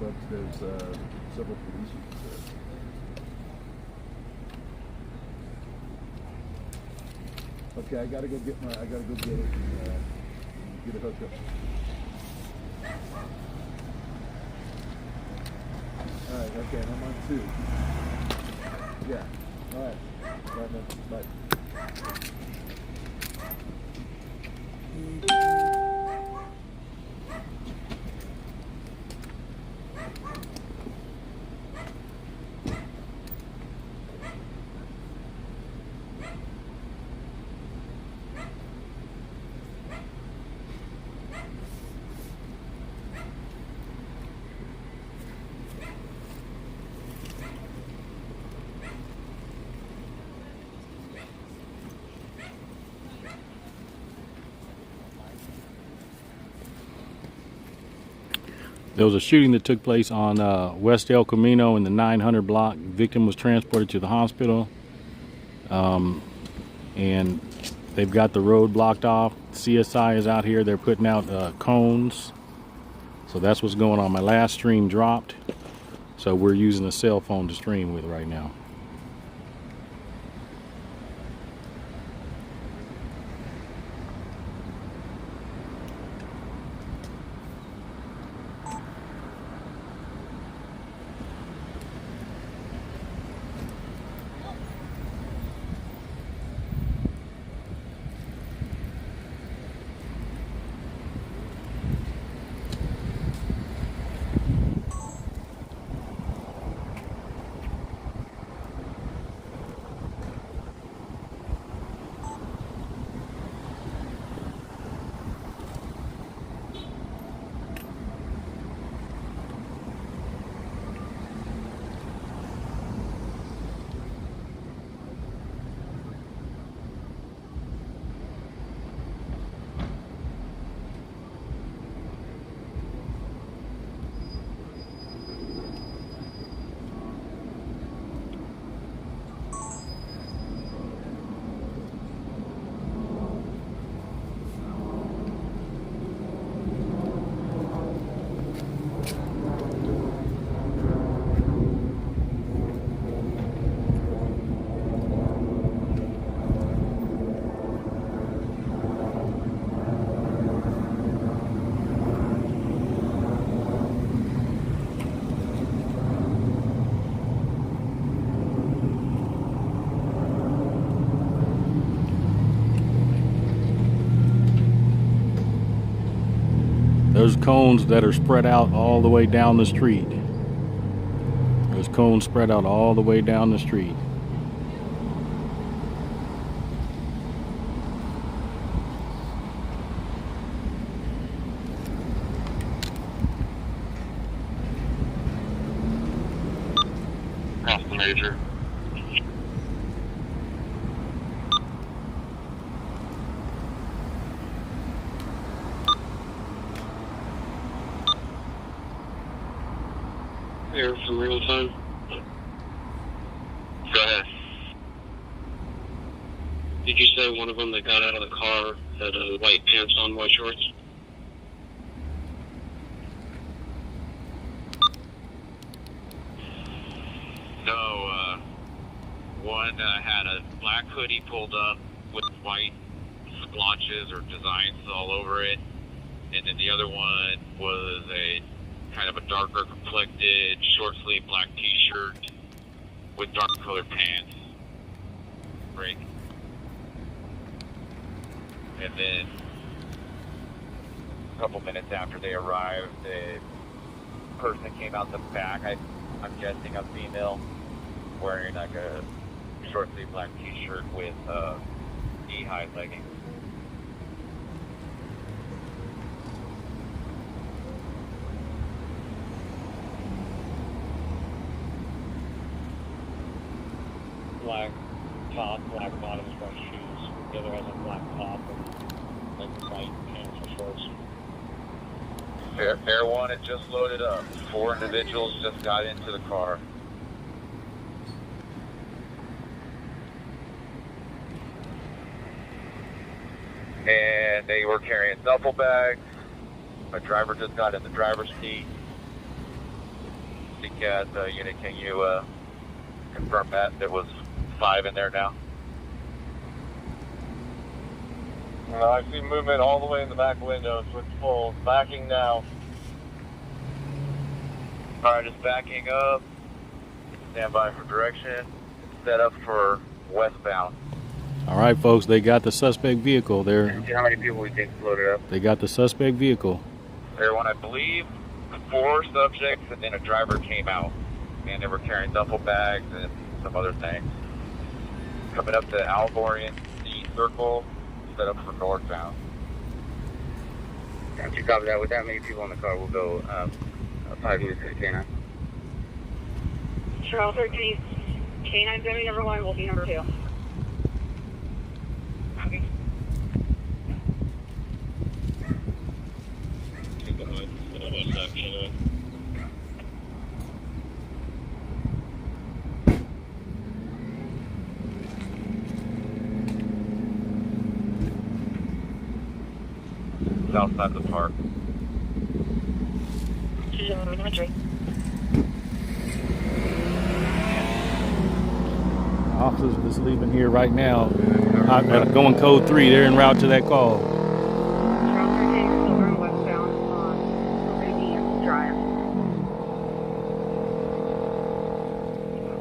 but there's several police units there. Okay, I gotta go get it and get a hookup. All right, okay, I'm on 2. Yeah, all right, man, bye. There was a shooting that took place on West El Camino in the 900 block. Victim was transported to the hospital, and they've got the road blocked off. CSI is out here. They're putting out cones. So that's what's going on. My last stream dropped, so we're using a cell phone to stream with right now. There's cones that are spread out all the way down the street. There's cones spread out all the way down the street. That's the major. Here from real time. Go ahead. Did you say one of them that got out of the car had white pants on, white shorts? No, one had a black hoodie pulled up with white splotches or designs all over it, and then the other one was a kind of a darker complected short sleeve black t-shirt with dark colored pants. Break. And then a couple minutes after they arrived, the person came out the back, I'm guessing a female, wearing like a short sleeve black t-shirt with knee-high leggings. Black top, black bottoms, white shoes. The other has a black top and like white pants or shorts. Air One had just loaded up. 4 individuals just got into the car. And they were carrying duffel bags. My driver just got in the driver's seat. Bobcat unit, can you confirm that there was 5 in there now? I see movement all the way in the back window, so it's full. Backing now. Alright, just backing up. Stand by for direction. Set up for westbound. All right, folks, they got the suspect vehicle there. See how many people we think loaded up? They got the suspect vehicle. Everyone, I believe, 4 subjects, and then a driver came out. And they were carrying duffel bags and some other things. Coming up to Algorian C Circle, set up for northbound. Don't you copy that? With that many people in the car, we'll go 5 units to K9. Charles 13, K9's gonna be number 1, will be number 2. South side of the park. Officers just leaving here right now. Going code 3. They're en route to that call. Charles 13, still going westbound on Radiant Drive.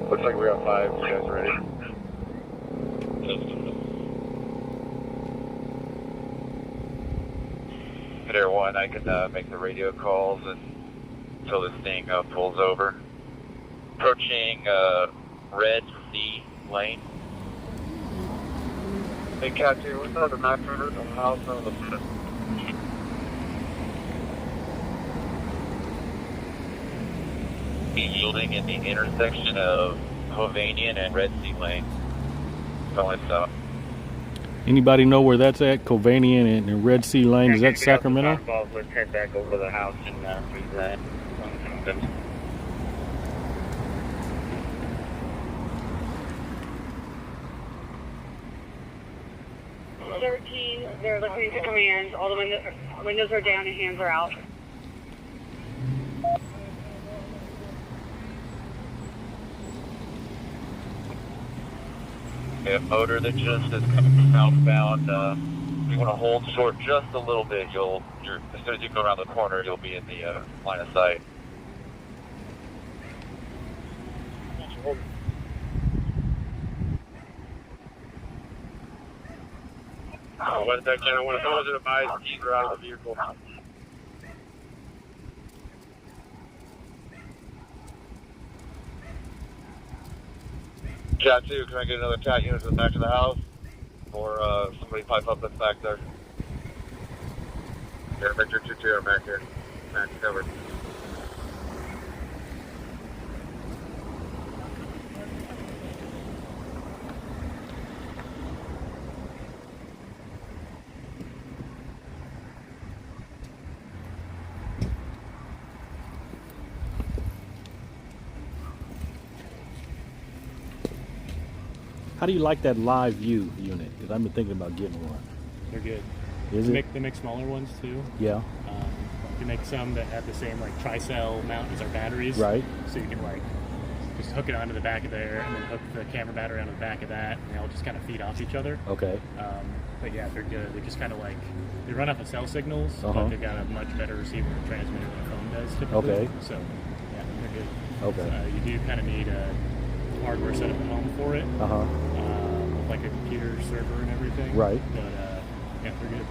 Looks like we got 5. You guys ready? Hit Air 1, I can make the radio calls until this thing pulls over. Approaching Red C lane. Hey, Cat 2, what's the map for the house on the front? Be yielding in the intersection of Hovanian and Red Sea lane. Going south. Anybody know where that's at? Covanian and Red Sea Lane. Is that Sacramento? Let's head back over to the house and read that. 13, they're listening to commands. All the windows are down and hands are out. We have motor that just is coming southbound. You want to hold short just a little bit. As soon as you go around the corner, you'll be in the line of sight. One second, I want to advise keys are out of the vehicle. Cat 2, can I get another cat unit to the back of the house? Or somebody pipe up that's back there? Yeah, Victor 2-2 are back here. Max covered. How do you like that live view unit? Because I've been thinking about getting one. They're good. Is they it? They make smaller ones too. Yeah. They make some that have the same like tri-cell mount as our batteries. Right. So you can like just hook it onto the back of there and then hook the camera battery onto the back of that, and they all just kind of feed off each other. Okay. But yeah, they're good. They're just kind of like, they run off of cell signals, Uh-huh. but they've got a much better receiver and transmitter than a phone does typically. Okay. So yeah, they're good. Okay. You do kind of need a hardware setup at home for it. Uh-huh. With like a computer server and everything. Right. But yeah, they're good.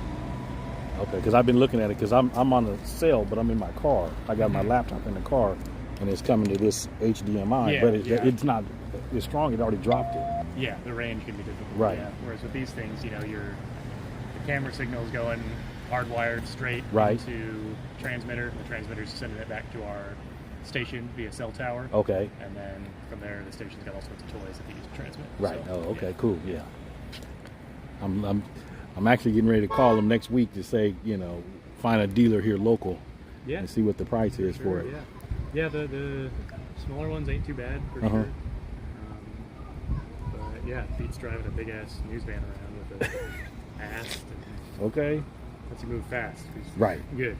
Okay, because I've been looking at it because I'm on a cell, but I'm in my car. I got my laptop in the car, and it's coming to this HDMI, Yeah, but yeah. it's not as strong. It already dropped it. Yeah, the range can be difficult. Right. Yeah. Whereas with these things, you know, the camera signal is going hardwired straight Right. into transmitter, and the transmitter's sending it back to our station via cell tower. Okay. And then from there, the station's got all sorts of toys that they use to transmit. Right. So, Oh, okay. yeah. Cool. Yeah. I'm actually getting ready to call them next week to say, find a dealer here local Yeah. and see what the price is for it. Yeah. Yeah, the smaller ones ain't too bad for Uh-huh. sure. But yeah, Pete's driving a big ass news van around with a ass. Okay. Lets you move fast. He's Right. Good.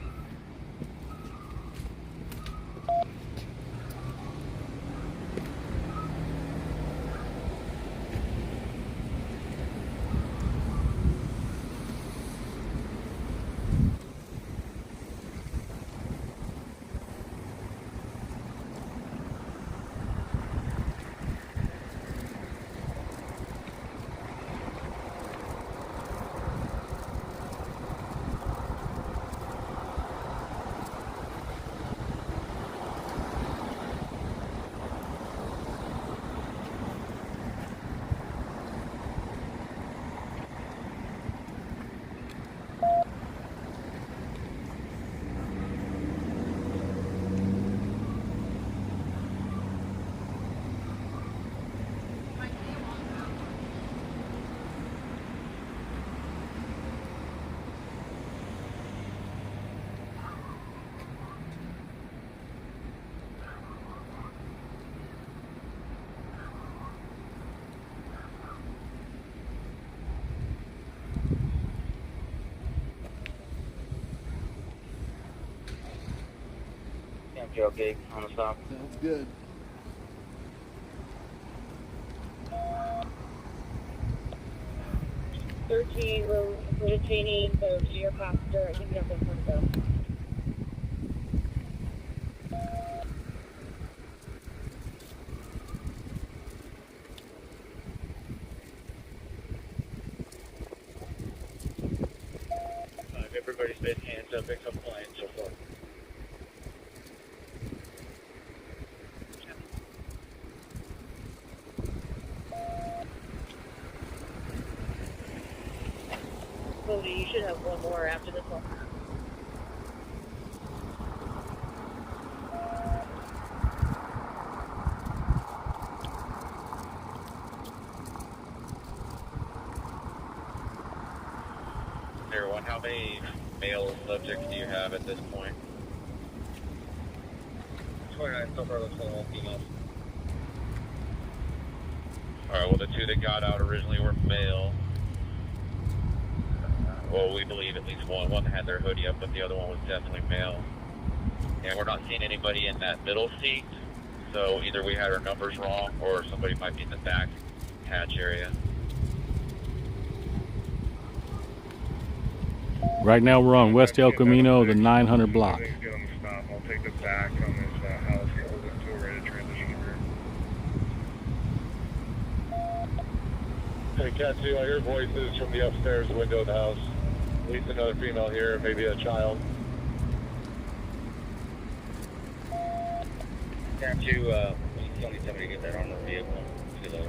You're okay on the stop? Sounds good. We're retaining the rear passenger. I think we have one more to go. Everybody stay hands up, pick up planes so far. Cody, you should have one more after this one. Everyone, how many male subjects do you have at this point? 29 so far, looks like all females. Alright, well the two that got out originally were male. Well, we believe at least one. One had their hoodie up, but the other one was definitely male. And we're not seeing anybody in that middle seat, so either we had our numbers wrong or somebody might be in the back hatch area. Right now we're on West El Camino, the 900 block. Get them to stop. I'll take the back on this house until we're ready to transition here. Hey, Cat 2, I hear voices from the upstairs window of the house. At least another female here, maybe a child. Cat 2, we still need somebody to get that on the vehicle. Do that.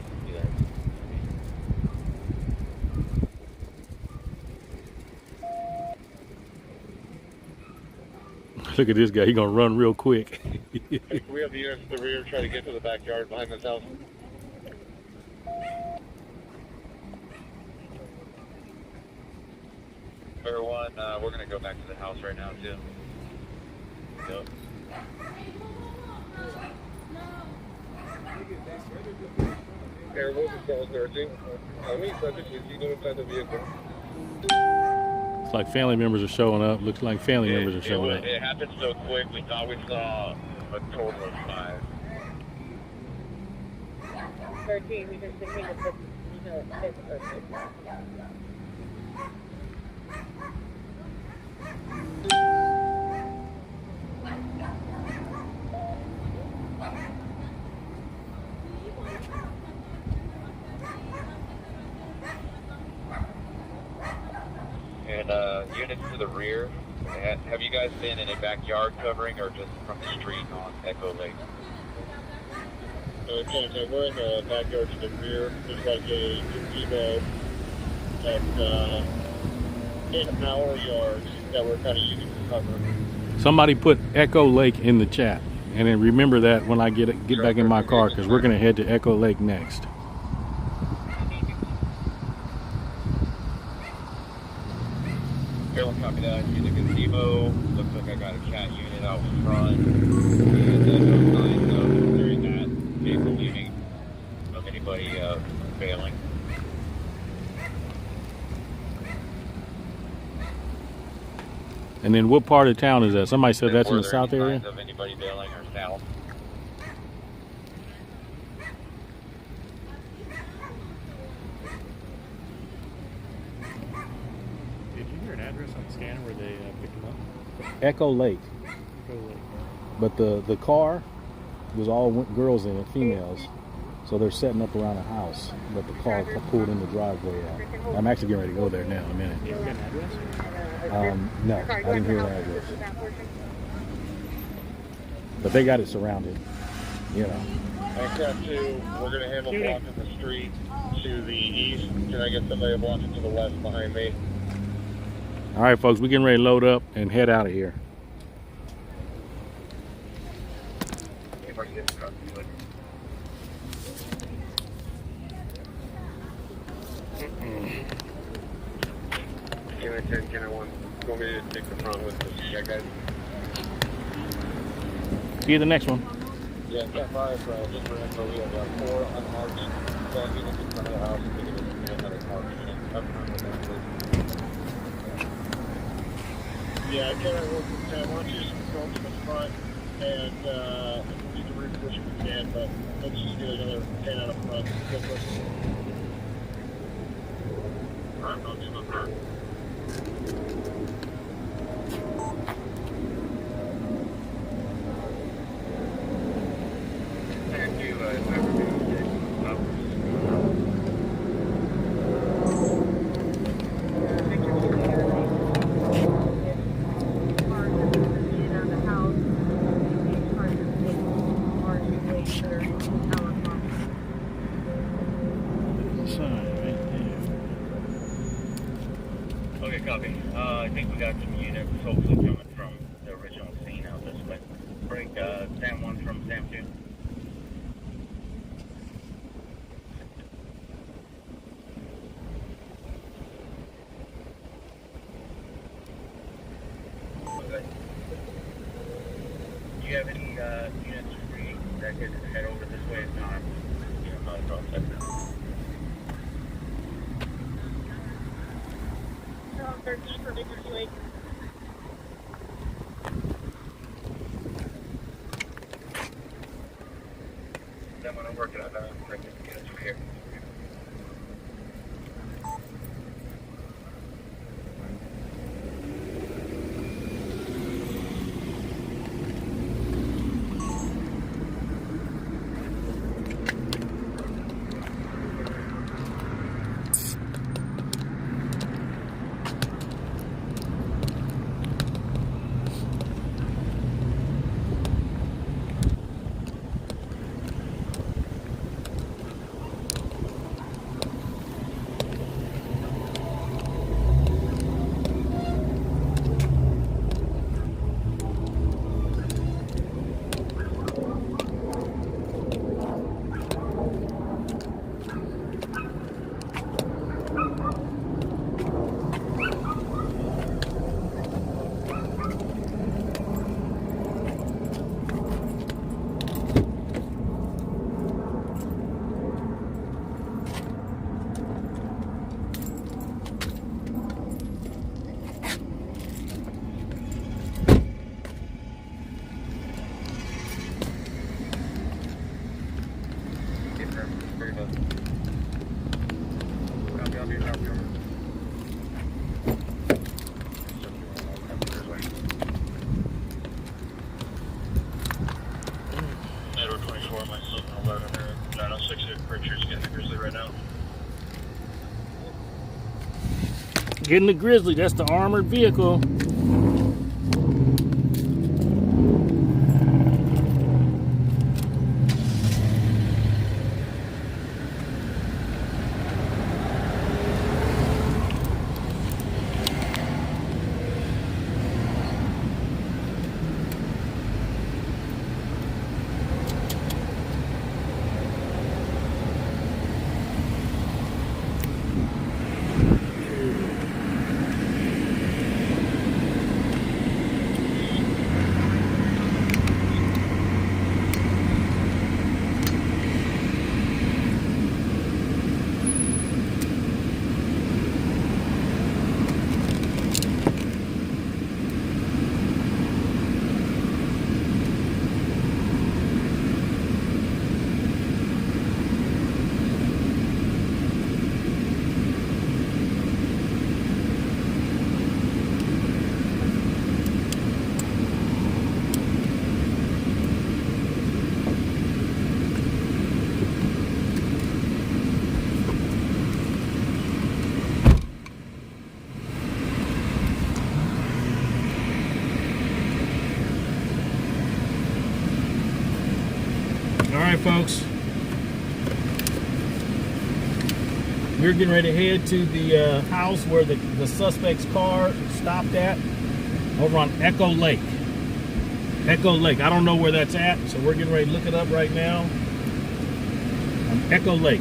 Look at this guy, he gonna run real quick. Hey, we have the units at the rear, try to get to the backyard behind this house. Everyone, we're gonna go back to the house right now too. Yep. Air Wolf is calls nursing. How many subjects did you go inside the vehicle? It's like family members are showing up. Looks like family members are showing up. It happened so quick, we thought we saw a total of 5. 13, we can continue to put, take the first one. And units to the rear, have you guys been in a backyard covering or just from the street on Echo Lake? We're in the backyard to the rear. There's like a gazebo at in our yards that we're kind of using for cover. Somebody put Echo Lake in the chat, and then remember that when I get back in my car, because we're gonna head to Echo Lake next. Everyone copy that. In the gazebo, looks like I got a cat unit out front. And no signs of during that vehicle leaving of anybody failing. And then what part of town is that? Somebody said that's in the south area? Of anybody bailing or south? Did you hear an address on the scanner where they picked them up? Echo Lake. Echo Lake. But the car was all girls in it, females. So they're setting up around a house, but the car pulled in the driveway. I'm actually getting ready to go there now in a minute. Did you get an address? No, I didn't hear that address. But they got it surrounded, you know. Cat 2, we're going to handle blocking the street to the east. Can I get somebody to block it to the west behind me? All right, folks, we're getting ready to load up and head out of here. Can I want me to take the front with this? Yeah, guys. See you the next one. Yeah, Cat 5, just for info, we have 4 unmarked gun units in front of the house. We can another marked unit up front with them, please. Yeah, I can't work with Cat. Why don't you just go to the front and do the roof push if we can, but let's just get another 10 out of front. Real quick. Alright, I'll do my part. And do whoever Okay, copy. I think we got some units hopefully coming from the original scene out this way. Break Sam 1 from Sam 2. Okay. Do you have any units free that could head over this way? If not, you know how to process it. 13 for Victor 28. Then when I'm working on that, I'm bringing the units from here. Edward 24, myself and 11 are 906 at Pritchard's getting the Grizzly right now. Getting the Grizzly, that's the armored vehicle. Alright folks, we're getting ready to head to the house where the suspect's car stopped at, over on Echo Lake. Echo Lake, I don't know where that's at, so we're getting ready to look it up right now. On Echo Lake.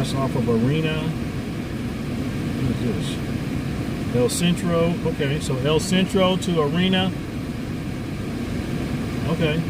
That's off of Arena. What is this? El Centro. Okay, so El Centro to Arena. Okay.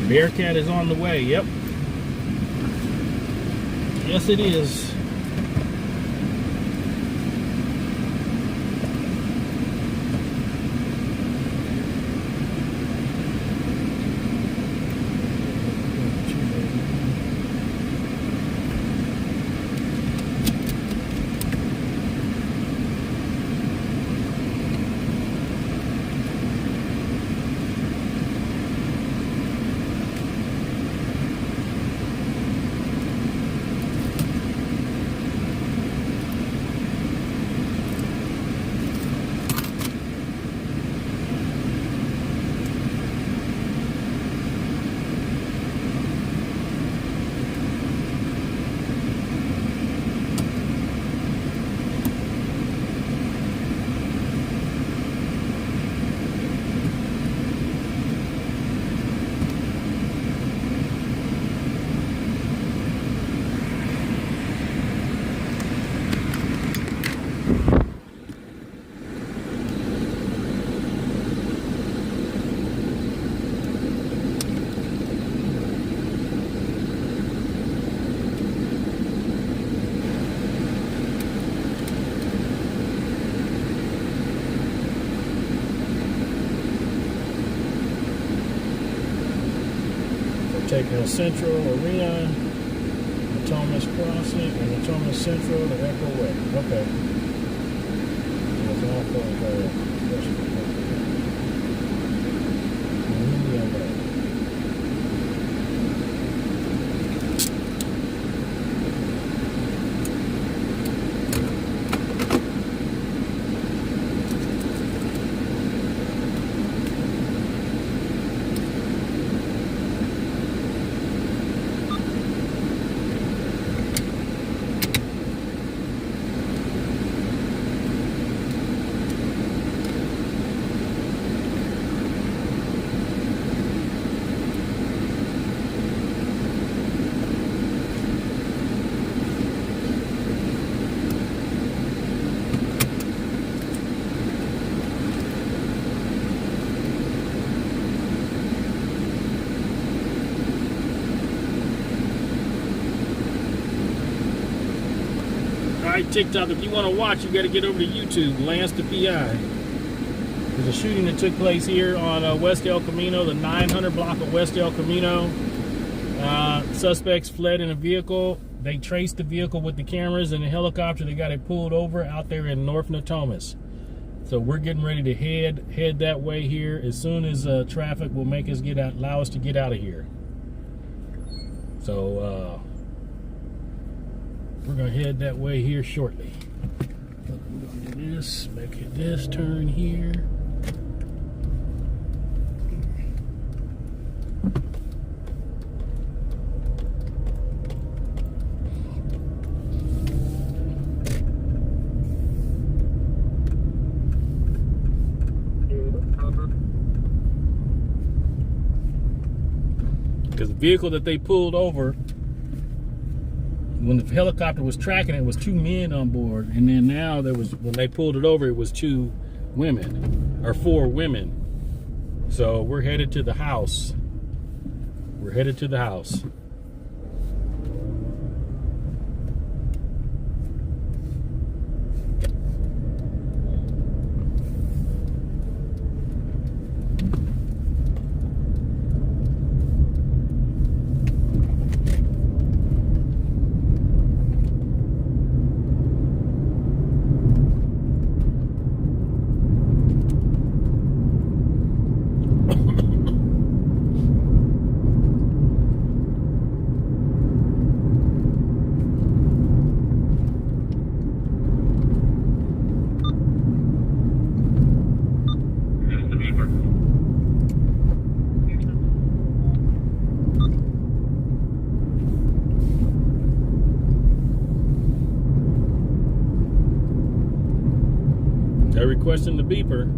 Bearcat is on the way. Yep. Yes, it is. Take El Centro, Arena, Thomas Crossing, and Thomas Central to Echo Way. Okay. That's all for TikTok, if you want to watch, you got to get over to YouTube, Lance the PI. There's a shooting that took place here on West El Camino, the 900 block of West El Camino. Suspects fled in a vehicle. They traced the vehicle with the cameras and the helicopter. They got it pulled over out there in North Natomas. So we're getting ready to head that way here as soon as traffic will make us allow us to get out of here. So we're gonna head that way here shortly. We're gonna do this, make it this turn here. Because the vehicle that they pulled over, when the helicopter was tracking it, was 2 men on board, and then now when they pulled it over, it was 2 women, or 4 women. So we're headed to the house. We're headed to the house. requesting the beeper.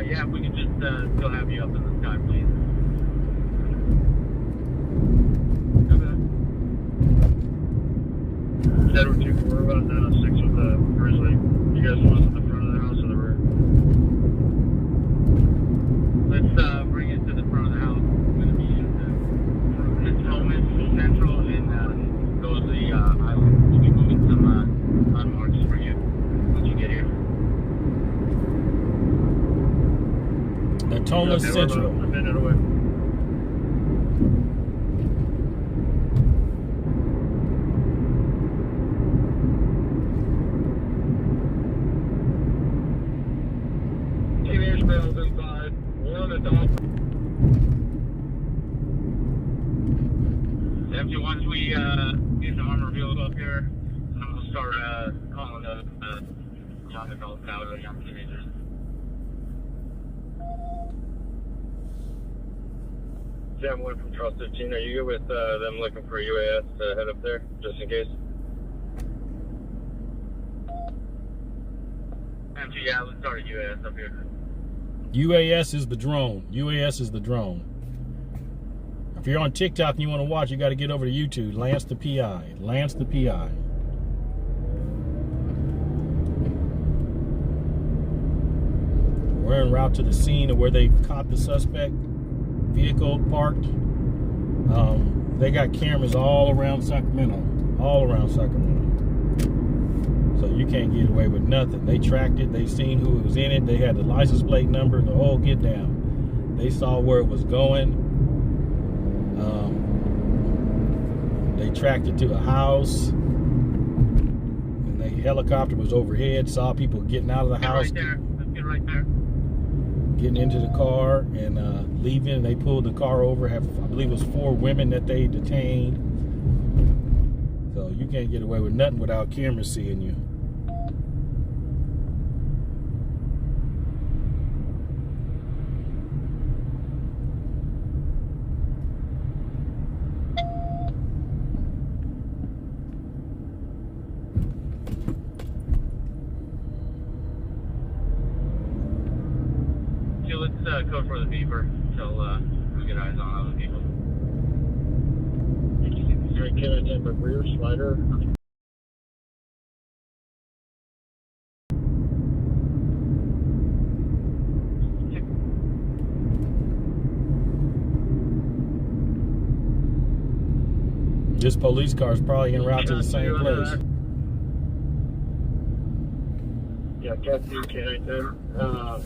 Yeah, if we could just still have you up in the sky, please. Edward 2, we're about 6 with the Grizzly. You guys want us in the front of the house or the rear? Let's bring it to the front of the house. We're going to be from the Tillman Central and go to the island. We'll be moving some unmarks for you once you get here. Tacoma Central. A minute away. Teenage males inside. One adult. Empty. Once we get some armor revealed up here, we'll start calling the young adults out, or young teenagers. Jam 1 from Charles 15. Are you good with them looking for UAS to head up there, just in case? Empty. Yeah, let's start a UAS up here. UAS is the drone. UAS is the drone. If you're on TikTok and you want to watch, you got to get over to YouTube. Lance the PI. Lance the PI. We're en route to the scene of where they caught the suspect. Vehicle parked. They got cameras all around Sacramento. All around Sacramento. So you can't get away with nothing. They tracked it. They seen who was in it. They had the license plate number, the whole get down. They saw where it was going. They tracked it to a house. And the helicopter was overhead. Saw people getting out of the house. Right there. Let's get right there. Getting into the car and leaving. They pulled the car over. I believe it was 4 women that they detained. So you can't get away with nothing without cameras seeing you. Let's code for the beeper until we get eyes on other people. Alright, can I take the rear slider? This police car is probably en route to the same place. Yeah, Cat 2, K-10.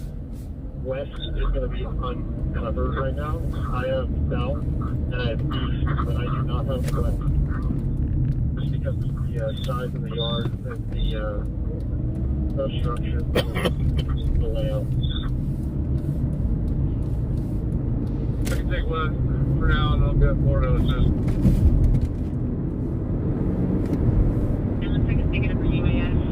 West is going to be uncovered right now. I have south and I have east, but I do not have west. Just because of the size of the yard and the obstruction, the layout. I can take west for now and I'll get more to assist. Second negative for UAS.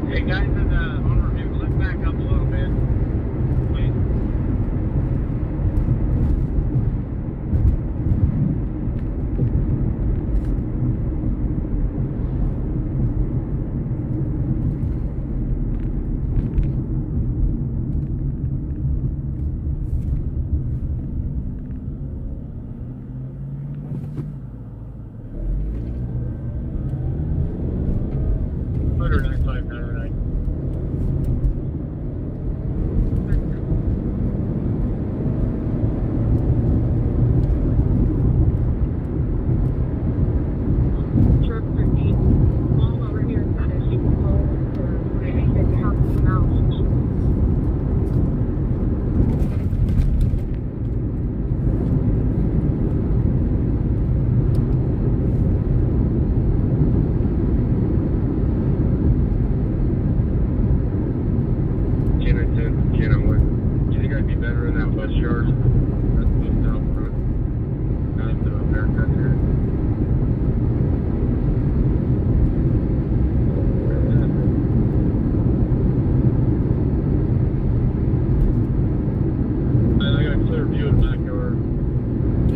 Hey guys, on review, let's back up a little bit, please.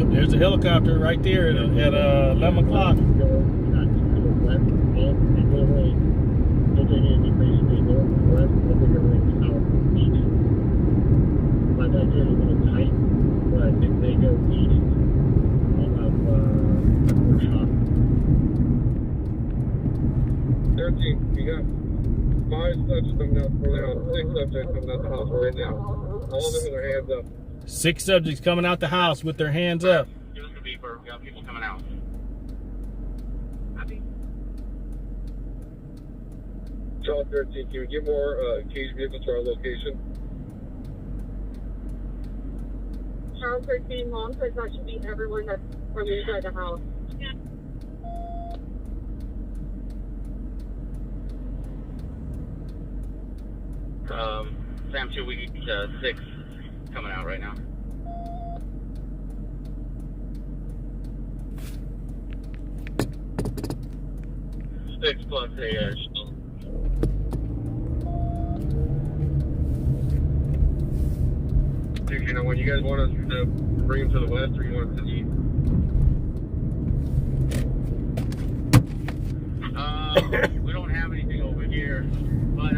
There's a helicopter right there at 11 o'clock. You got 5 subjects coming out for now, 6 subjects coming out the house right now. All of them with their hands up. 6 subjects coming out the house with their hands up. Give us a beeper. We got people coming out. Charles 13, can we get more cage vehicles to our location? Charles 13, Mom says that should be everyone that's from inside the house. Sam 2, we get 6 coming out right now. Six plus a you know, when you guys want us to bring them to the west or you want us to the east? We don't have anything over here, but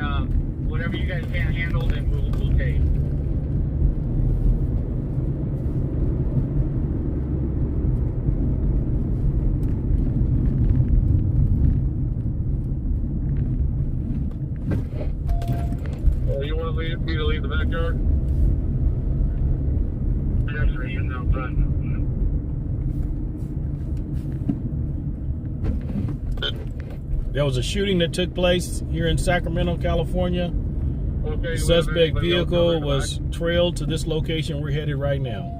whatever you guys can't handle, then we'll take. Oh, you want me to leave the backyard? That's right, you're out front. There was a shooting that took place here in Sacramento, California. Okay, The suspect vehicle was trailed to this location we're headed right now.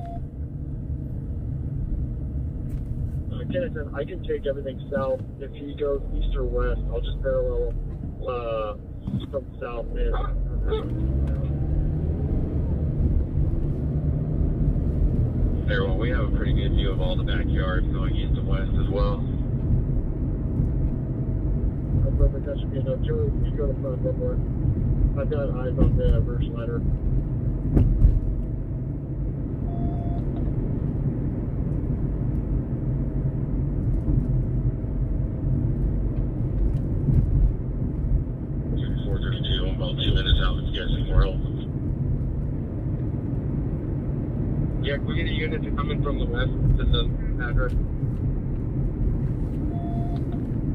Kenneth, I can take everything south. If he goes east or west, I'll just parallel from south in. There, well, we have a pretty good view of all the backyards going east and west as well. Perfect, that should be enough. Joey, you go to the front one more. I've got eyes on the version letter. I'm about 2 minutes out. You guys anywhere else? Yeah, can we get a unit to come in from the west to the address?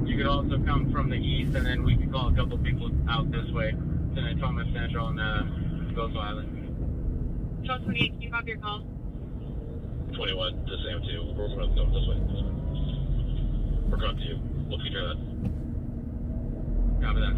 You could also come from the east, and then we could call a couple people out this way to Thomas Central and Ghost Island. Charles 28, can you copy your call? 21 to Sam 2. We're going to go this way. We're going to you. We'll figure that. Copy that.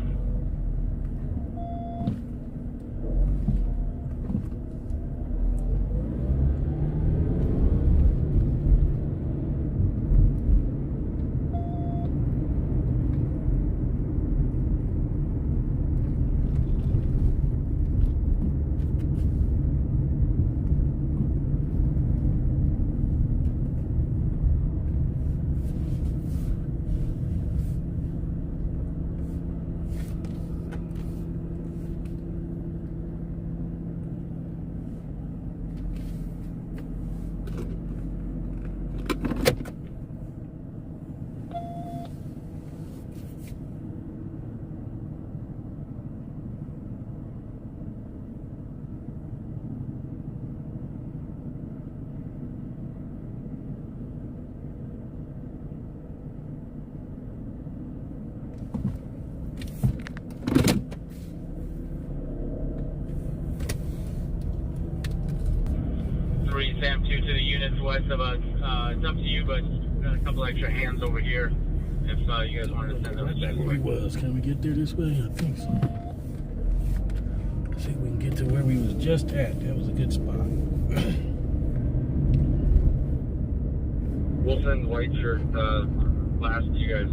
Sam 2 to the units west of us. It's up to you, but we've got a couple extra hands over here. If you guys wanted to send those back Where he was. Can we get there this way? I think so. See if we can get to where we was just at. That was a good spot. We'll send white shirt last to you guys.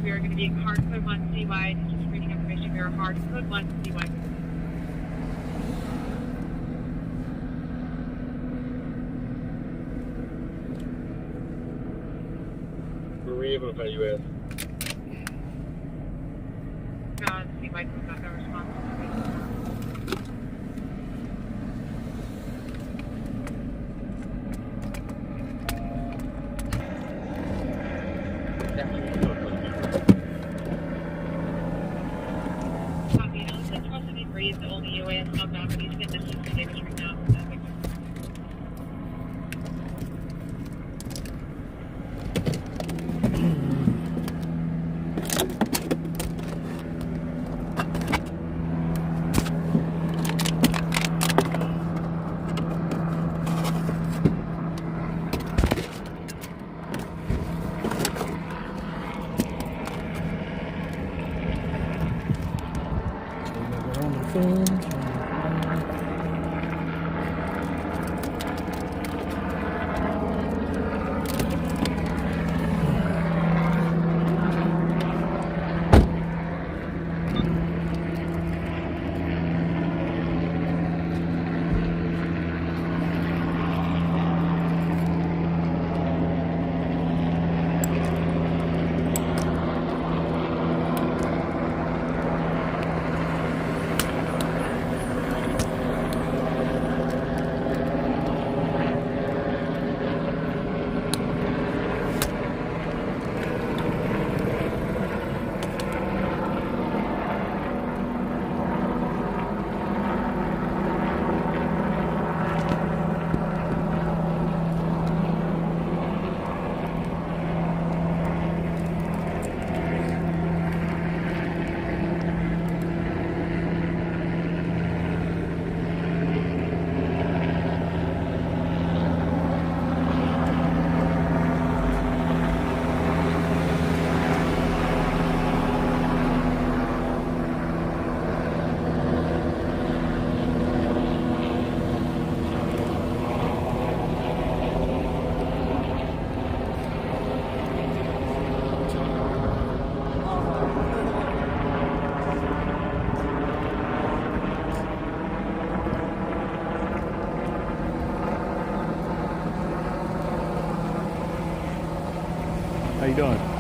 We are going to be hard code 1 CY. Just reading information. We are hard code 1 CY. Were we able to find you at? CY comes back our response. Is the only UAS knockdown, but he's getting the system damage right now. How you doing?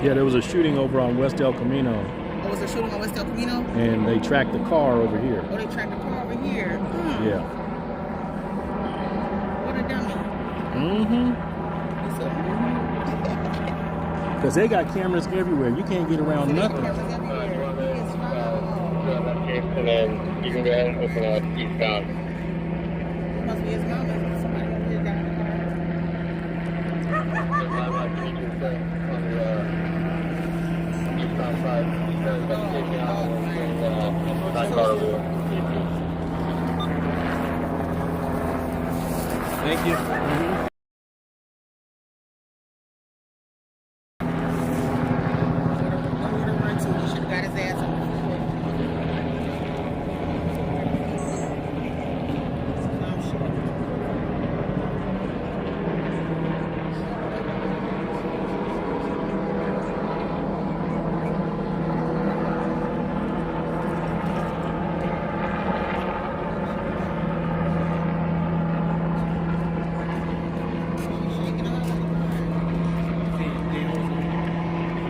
Yeah, there was a shooting over on West El Camino. Oh, was there shooting on West El Camino? And they tracked the car over here. Oh, they tracked the car over here. Hmm. Yeah. What a dummy. Because they got cameras everywhere. You can't get around nothing. Cameras everywhere. He is foul. that case, and then you can go ahead and open up eastbound. It must be his mom. Somebody over here got in the car. There's not like features on the eastbound side. There's investigation out that car over there. Thank you. He should have got his ass on the floor. I'm sure.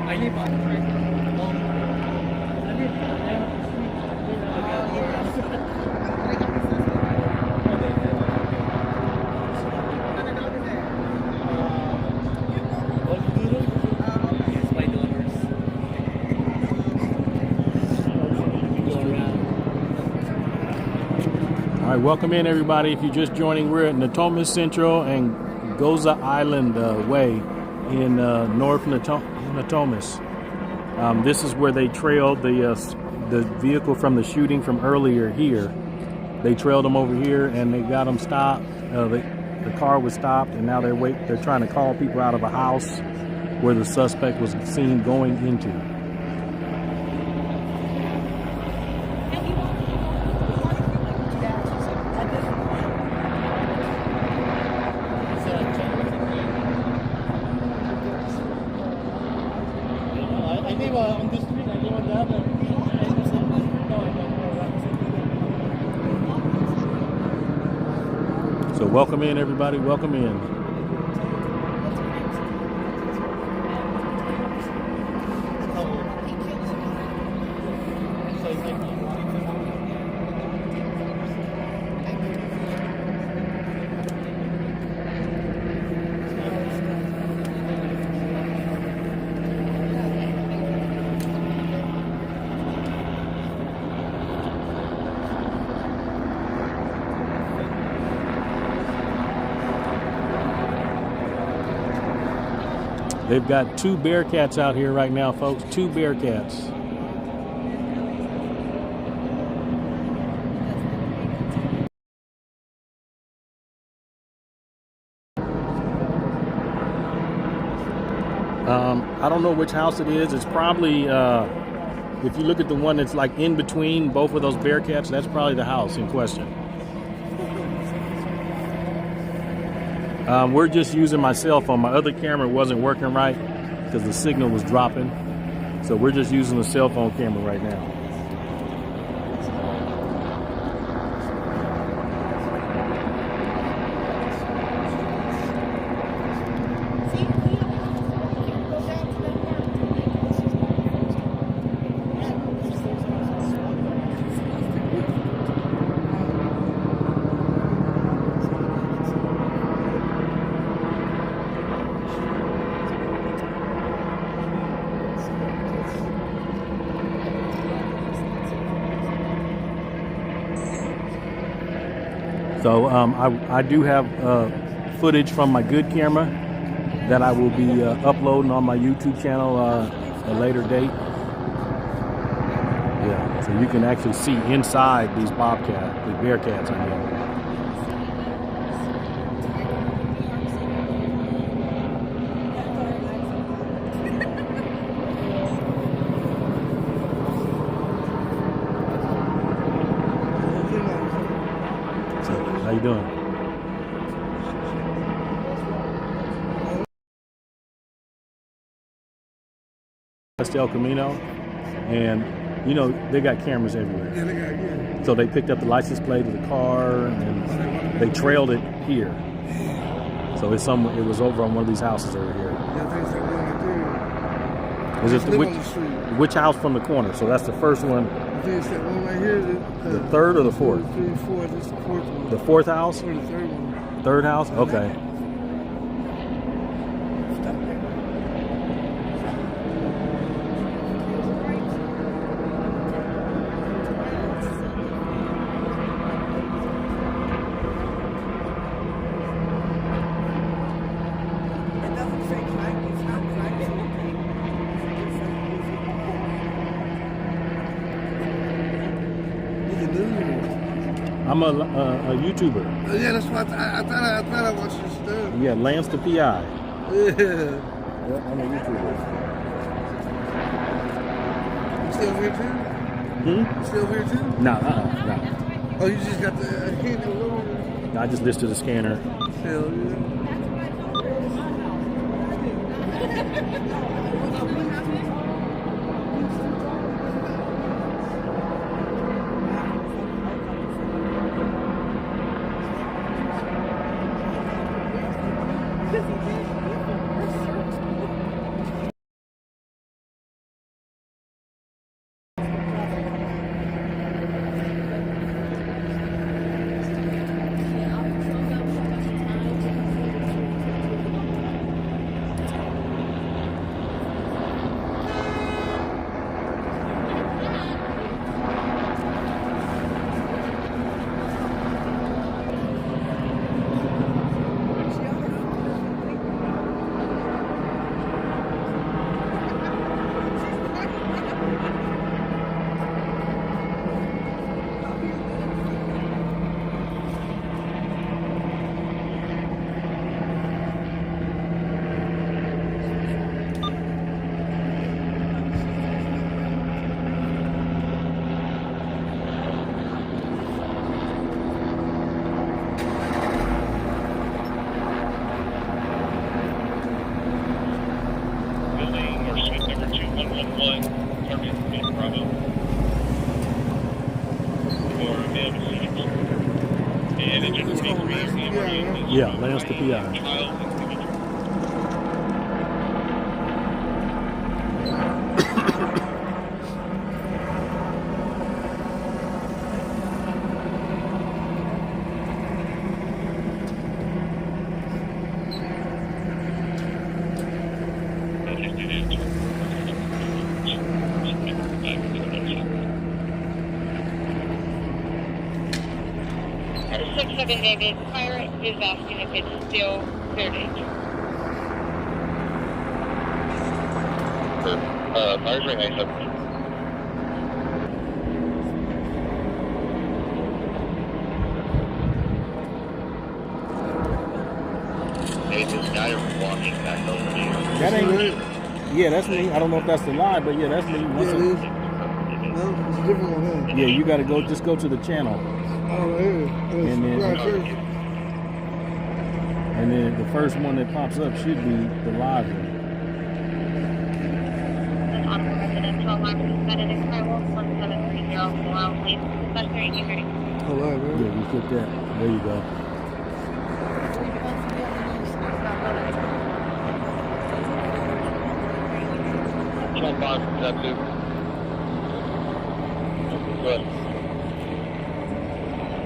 I live on the right. All right, welcome in everybody. If you're just joining, we're at Natomas Central and Goza Island Way in North Natomas. This is where they trailed the vehicle from the shooting from earlier here. They trailed them over here and they got them stopped. The car was stopped, and now they're trying to call people out of a house where the suspect was seen going into. So welcome in everybody, welcome in. They've got 2 Bearcats out here right now, folks. 2 Bearcats. I don't know which house it is. It's probably, if you look at the one that's like in between both of those Bearcats, that's probably the house in question. We're just using my cell phone. My other camera wasn't working right because the signal was dropping. So we're just using the cell phone camera right now. So I do have footage from my good camera that I will be uploading on my YouTube channel a later date. Yeah, so you can actually see inside these Bearcats, I mean. How you doing? El Camino, and you know they got cameras everywhere. Yeah, they got, yeah. So they picked up the license plate of the car and they trailed it here. So it's it was over on one of these houses over here. Yeah, I think it's that one right there. Is it Live on the street. which house from the corner? So that's the first one. I think it's that one right here. The third or the fourth? The fourth. It's the fourth one. The fourth house? Or the third one. Third house? Okay. I'm a YouTuber. Yeah, that's what I thought I watched your stuff. Yeah, Lance the PI. Yeah. Yeah, I'm a YouTuber. You still over here too? You still over here too? No, no. Oh, you just got the candy over I just listed the scanner. Hell yeah. Yeah, Lance the PI. David, Pirate is asking if it's still clear danger. Fire's right next up. Hey, this guy walking back over here. That ain't me. Yeah, that's me. I don't know if that's the lie, but yeah, that's me. Yeah, it is. No, it's a different one, huh? Yeah, you gotta go, just go to the channel. Oh, right here. And then the first one that pops up should be the live one. Audible residential alarm suspended in Firewall 1730 allow please. Plus 3 degree. Hello, man. Yeah, you click that. There you go. Jump on, that too. Good.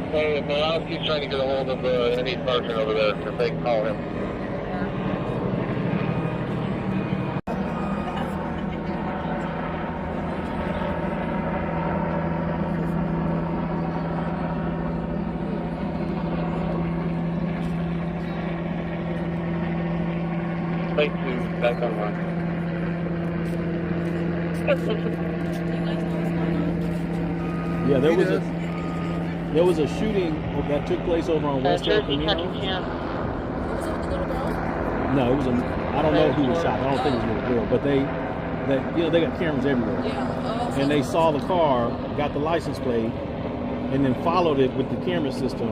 Hey, Morales keeps trying to get a hold of any sergeant over there. If they can call him. Take 2, back online. Yeah, there was a shooting that took place over on West El Camino. No, it was I don't know who was shot. I don't think it was a little girl, but they they got cameras everywhere. And they saw the car, got the license plate, and then followed it with the camera system,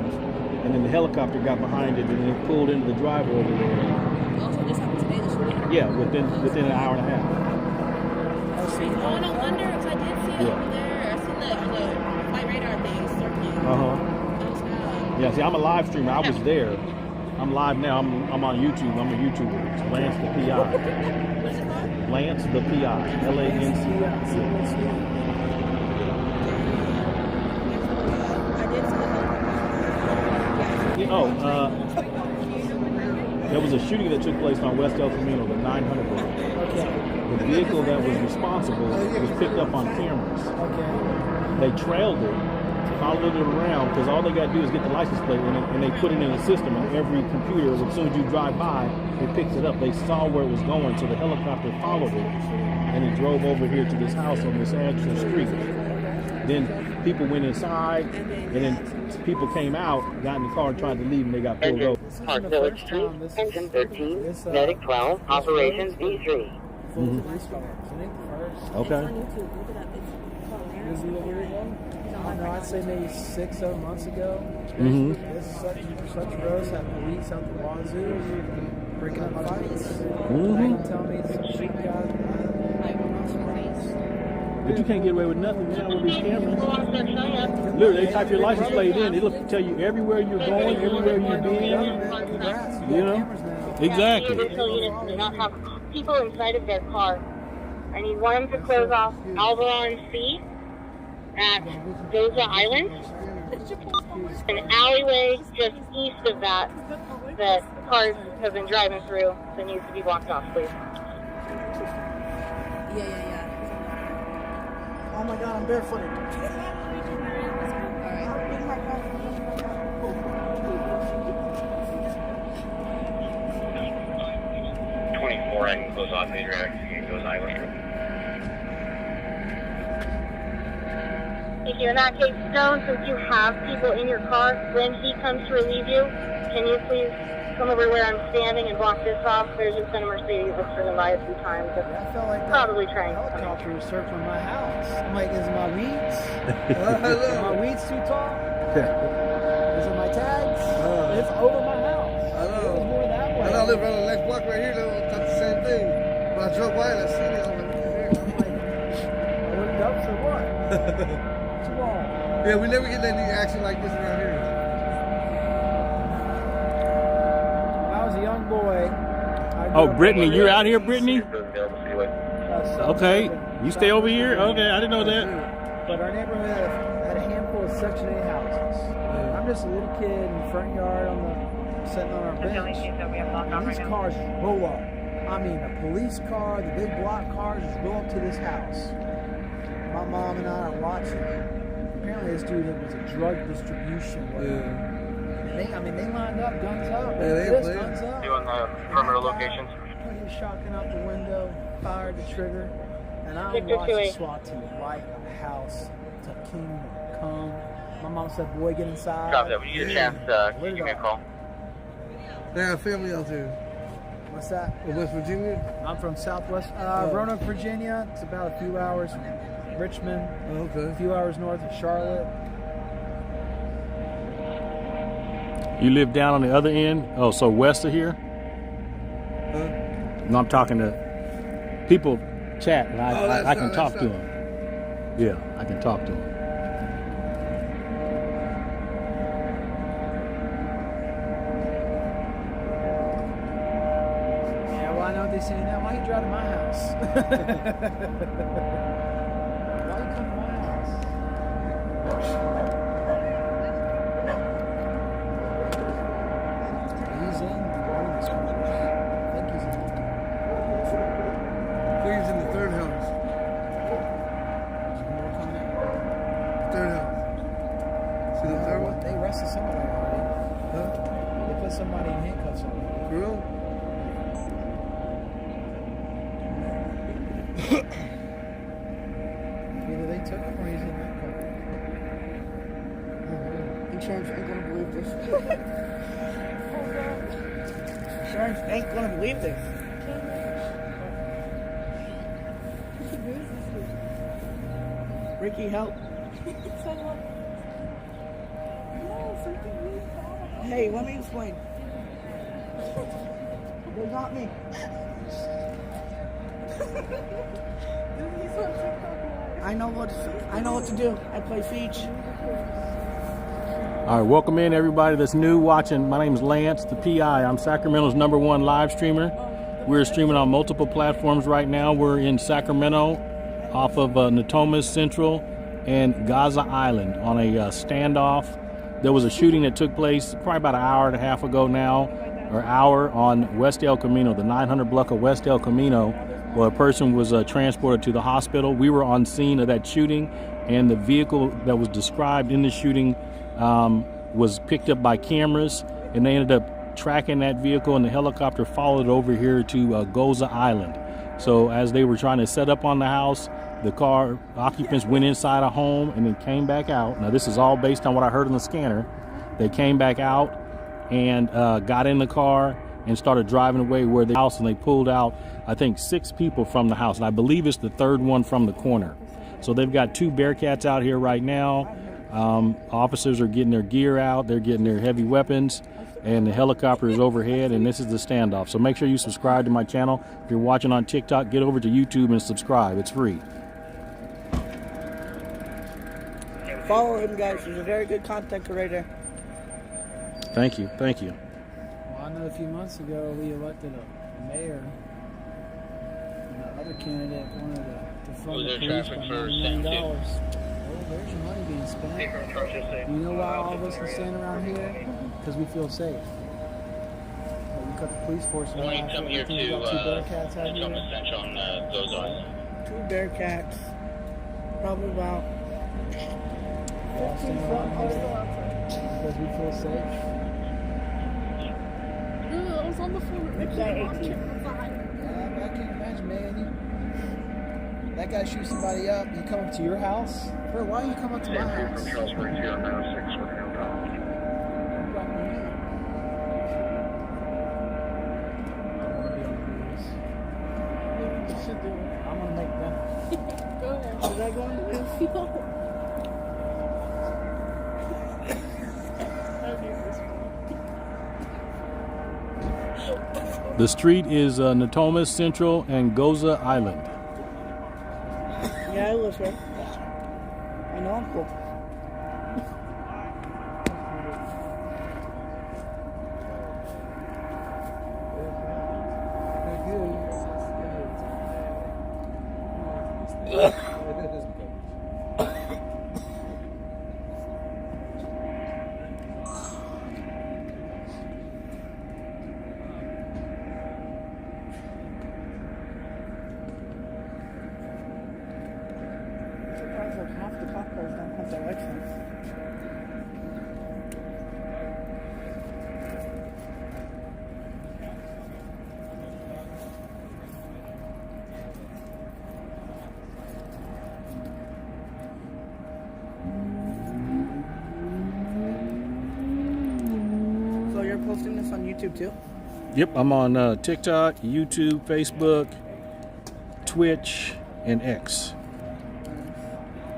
and then the helicopter got behind it and then pulled into the driveway over there. Yeah, within an hour and a half. Oh, no wonder, because I did see it over there. I seen the flight radar thing circling. Yeah, see, I'm a live streamer. I was there. I'm live now. I'm on YouTube. I'm a YouTuber. It's Lance the PI. What's it called? Lance the PI. LANCE. There was a shooting that took place on West El Camino, the 900 block. The vehicle that was responsible was picked up on cameras. They trailed it, followed it around, because all they got to do is get the license plate and they put it in a system, and every computer, as soon as you drive by, it picks it up. They saw where it was going, so the helicopter followed it, and it drove over here to this house on this actual street. Then people went inside, and then people came out, got in the car, and tried to leave, and they got pulled over. Park Village 2, Engine 13, Medic 12, Operations V3. Okay. No, I'd say maybe 6-7 months ago. Mm-hmm. This is such roads have police out the wazoo, breaking up fights. Mm-hmm. They tell me some shit guys. But you can't get away with nothing now with these cameras. Literally, they type your license plate in. It'll tell you everywhere you're going, everywhere you've been. You know? Exactly. Vehicle units do not have people inside of their car. I need one of them to close off Alvaron C at Goza Island. An alleyway just east of that cars have been driving through that needs to be blocked off, please. Yeah. Oh my God, I'm barefooted. 24, I can close off major accident, goes Island. Thank you. In that case, Stone, since you have people in your car, when he comes to relieve you, can you please come over where I'm standing and block this off? There's just been a Mercedes that's driven by a few times. That's I felt like probably trying. Helicopter was circling my house. I'm like, is my weeds? Is my weeds too tall? Is it my tags? It's over my house. I know. It was more that way. I know. I live right on the next block right here. Though, that's the same thing. When I drove by, I seen it. I'm like, I looked up for what? What's wrong? yeah, we never get any action like this around here. When I was a young boy. Oh, Brittany, you're out here, Brittany? Okay. You stay over here? Okay, I didn't know that. But our neighborhood had a handful of Section 8 houses. I'm just a little kid in the front yard sitting on our bench. And these cars roll up. I mean, the police car, the big block cars just roll up to this house. My mom and I are watching. Apparently this dude was a drug distribution worker. They lined up, guns up. Guns up. Doing the perimeter locations. Put his shotgun out the window, fired the trigger, and I Victor watched the 2-8. SWAT team light the house to Kingdom Come. My mom said, "Boy, get inside." Copy that. When you get a chance, can you give me a call? They have family out there. What's that? In West Virginia? I'm from Southwest Roanoke, Virginia. It's about a few hours from Richmond. Oh, okay. A few hours north of Charlotte. You live down on the other end? Oh, so west of here? No, I'm talking to people chat, and I can talk to them. Yeah, I can talk to them. Yeah, well, I know what they're saying now. Why you drive to my house? Why you come to my house? He's in. I think he's in. He's in the third house. Third house. See the third one? They arrested somebody already. Huh? They put somebody in handcuffs already. For real? Either they took him or he's in that car. Insurance ain't gonna believe this. Insurance ain't gonna believe this. Ricky, help. Hey, let me explain. They got me. I know what to do. I play Siege. All right, welcome in everybody that's new watching. My name is Lance, the PI. I'm Sacramento's #1 live streamer. We're streaming on multiple platforms right now. We're in Sacramento off of Natomas Central and Gaza Island on a standoff. There was a shooting that took place probably about an hour and a half ago now, or hour, on West El Camino, the 900 block of West El Camino, where a person was transported to the hospital. We were on scene of that shooting, and the vehicle that was described in the shooting was picked up by cameras, and they ended up tracking that vehicle, and the helicopter followed over here to Goza Island. So as they were trying to set up on the house, the car occupants went inside a home and then came back out. Now this is all based on what I heard on the scanner. They came back out and got in the car and started driving away where the house, and they pulled out, I think, 6 people from the house. And I believe it's the 3rd one from the corner. So they've got 2 Bearcats out here right now. Officers are getting their gear out. They're getting their heavy weapons. And the helicopter is overhead, and this is the standoff. So make sure you subscribe to my channel. If you're watching on TikTok, get over to YouTube and subscribe. It's free. Follow him, guys. He's a very good content creator. Thank you. Thank you. Well, I know a few months ago we elected a mayor, and the other candidate wanted to fund the police by $9 million. Well, there's your money being spent. You know why all of us can stand around here? Because we feel safe. We cut the police force in half. Come here to 2 Bearcats out here. on those islands. 2 Bearcats. Probably about 15 front because we feel safe. I was on the phone. I can't imagine, man. That guy shoots somebody up, you come up to your house? Bro, why don't you come up to my house? From Charles Springs here on 906 for I'm gonna make them. Go ahead. Should I go into the field? The street is Natomas Central and Goza Island. Yeah, I live here. I know I'm cool. Half the cop cars don't have their license. So you're posting this on YouTube too? Yep, I'm on TikTok, YouTube, Facebook, Twitch, and X.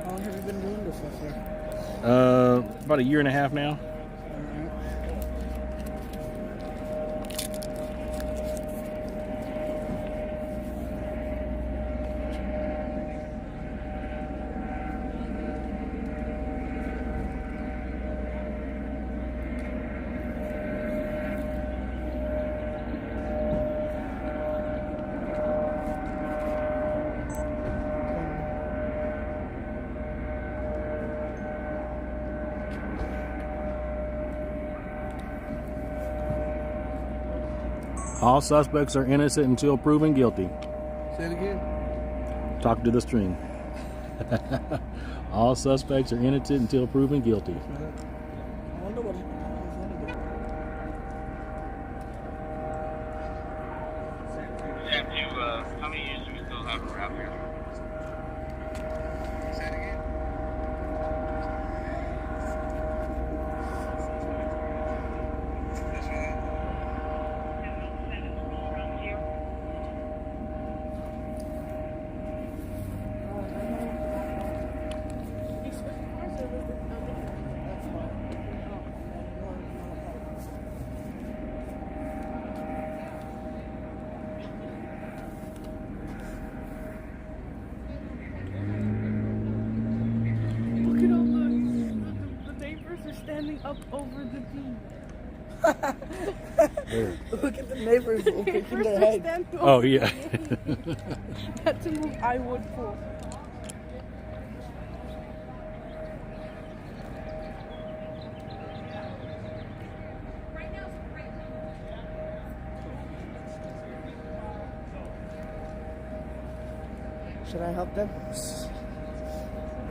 How long have you been doing this so far? About a year and a half now. All suspects are innocent until proven guilty. Say it again. Talk to the stream. All suspects are innocent until proven guilty. I wonder what he's Sam, how many years do we still have around here? Say it again. Look at all the neighbors are standing up over the beam. Look at the neighbors shaking their head. Oh, yeah. That's a move I would pull. Should I help them?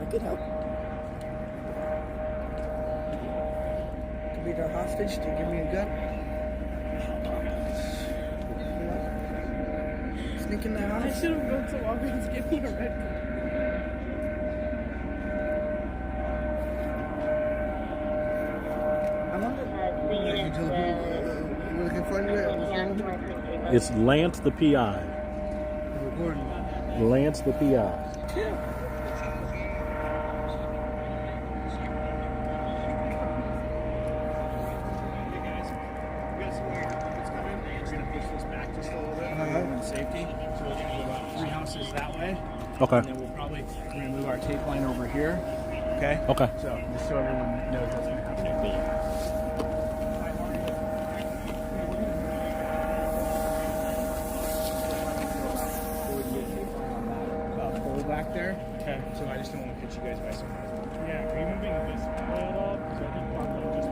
I could help. Could be their hostage to give me a gun. picnic in the house? I should have gone to Walgreens to get me a red cup. It's Lance the PI. Lance the PI. Safety. So we'll go about 3 houses that way. Okay. And then we're going to move our tape line over here. Okay? Okay. So just so everyone knows what's going to happen. Pole back there. Okay. So I just don't want to catch you guys by surprise. Yeah, are you moving this way at all? Because I think Parkland just...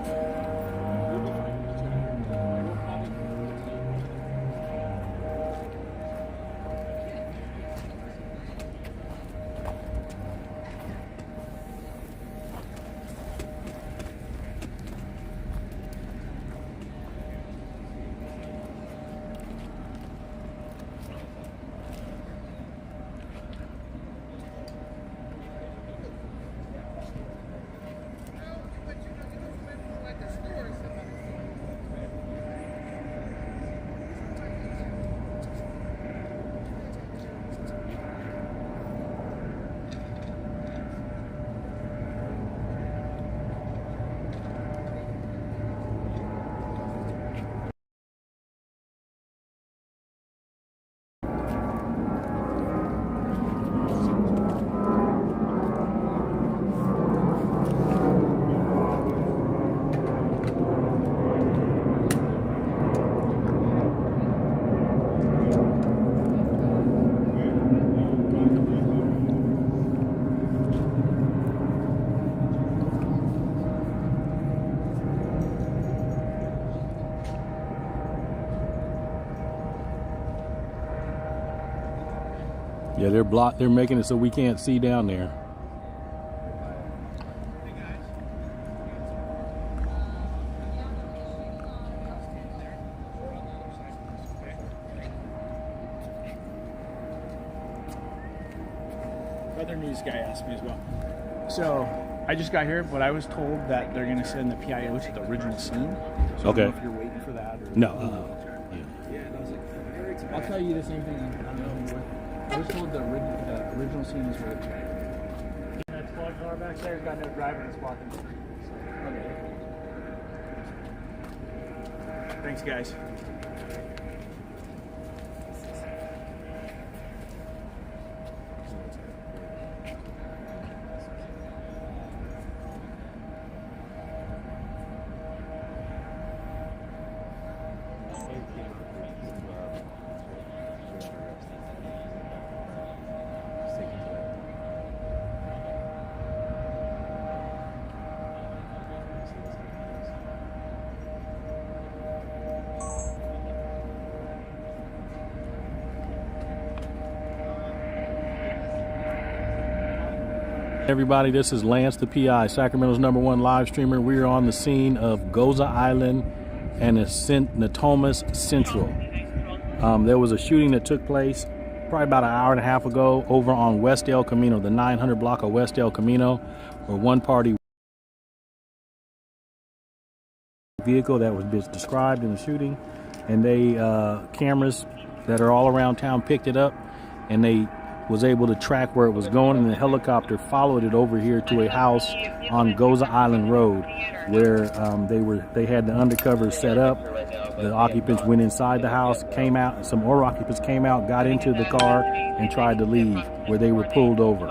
Yeah, they're blocked. They're making it so we can't see down there. Other news guy asked me as well. So I just got here, but I was told that they're going to send the PIO to the original scene. So Okay. I don't know if you're waiting for that or No. Yeah, and I was like, I'll tell you the same thing. I was told the original scene is where it's at. That squad car back there has got no driver and it's blocking the street. Okay. Thanks, guys. Everybody, this is Lance the PI, Sacramento's #1 live streamer. We are on the scene of Goza Island and Natomas Central. There was a shooting that took place probably about an hour and a half ago over on West El Camino, the 900 block of West El Camino, where one party vehicle that was described in the shooting, and they cameras that are all around town picked it up, and they was able to track where it was going, and the helicopter followed it over here to a house on Goza Island Road, where they had the undercover set up. The occupants went inside the house, came out. Some more occupants came out, got into the car, and tried to leave, where they were pulled over.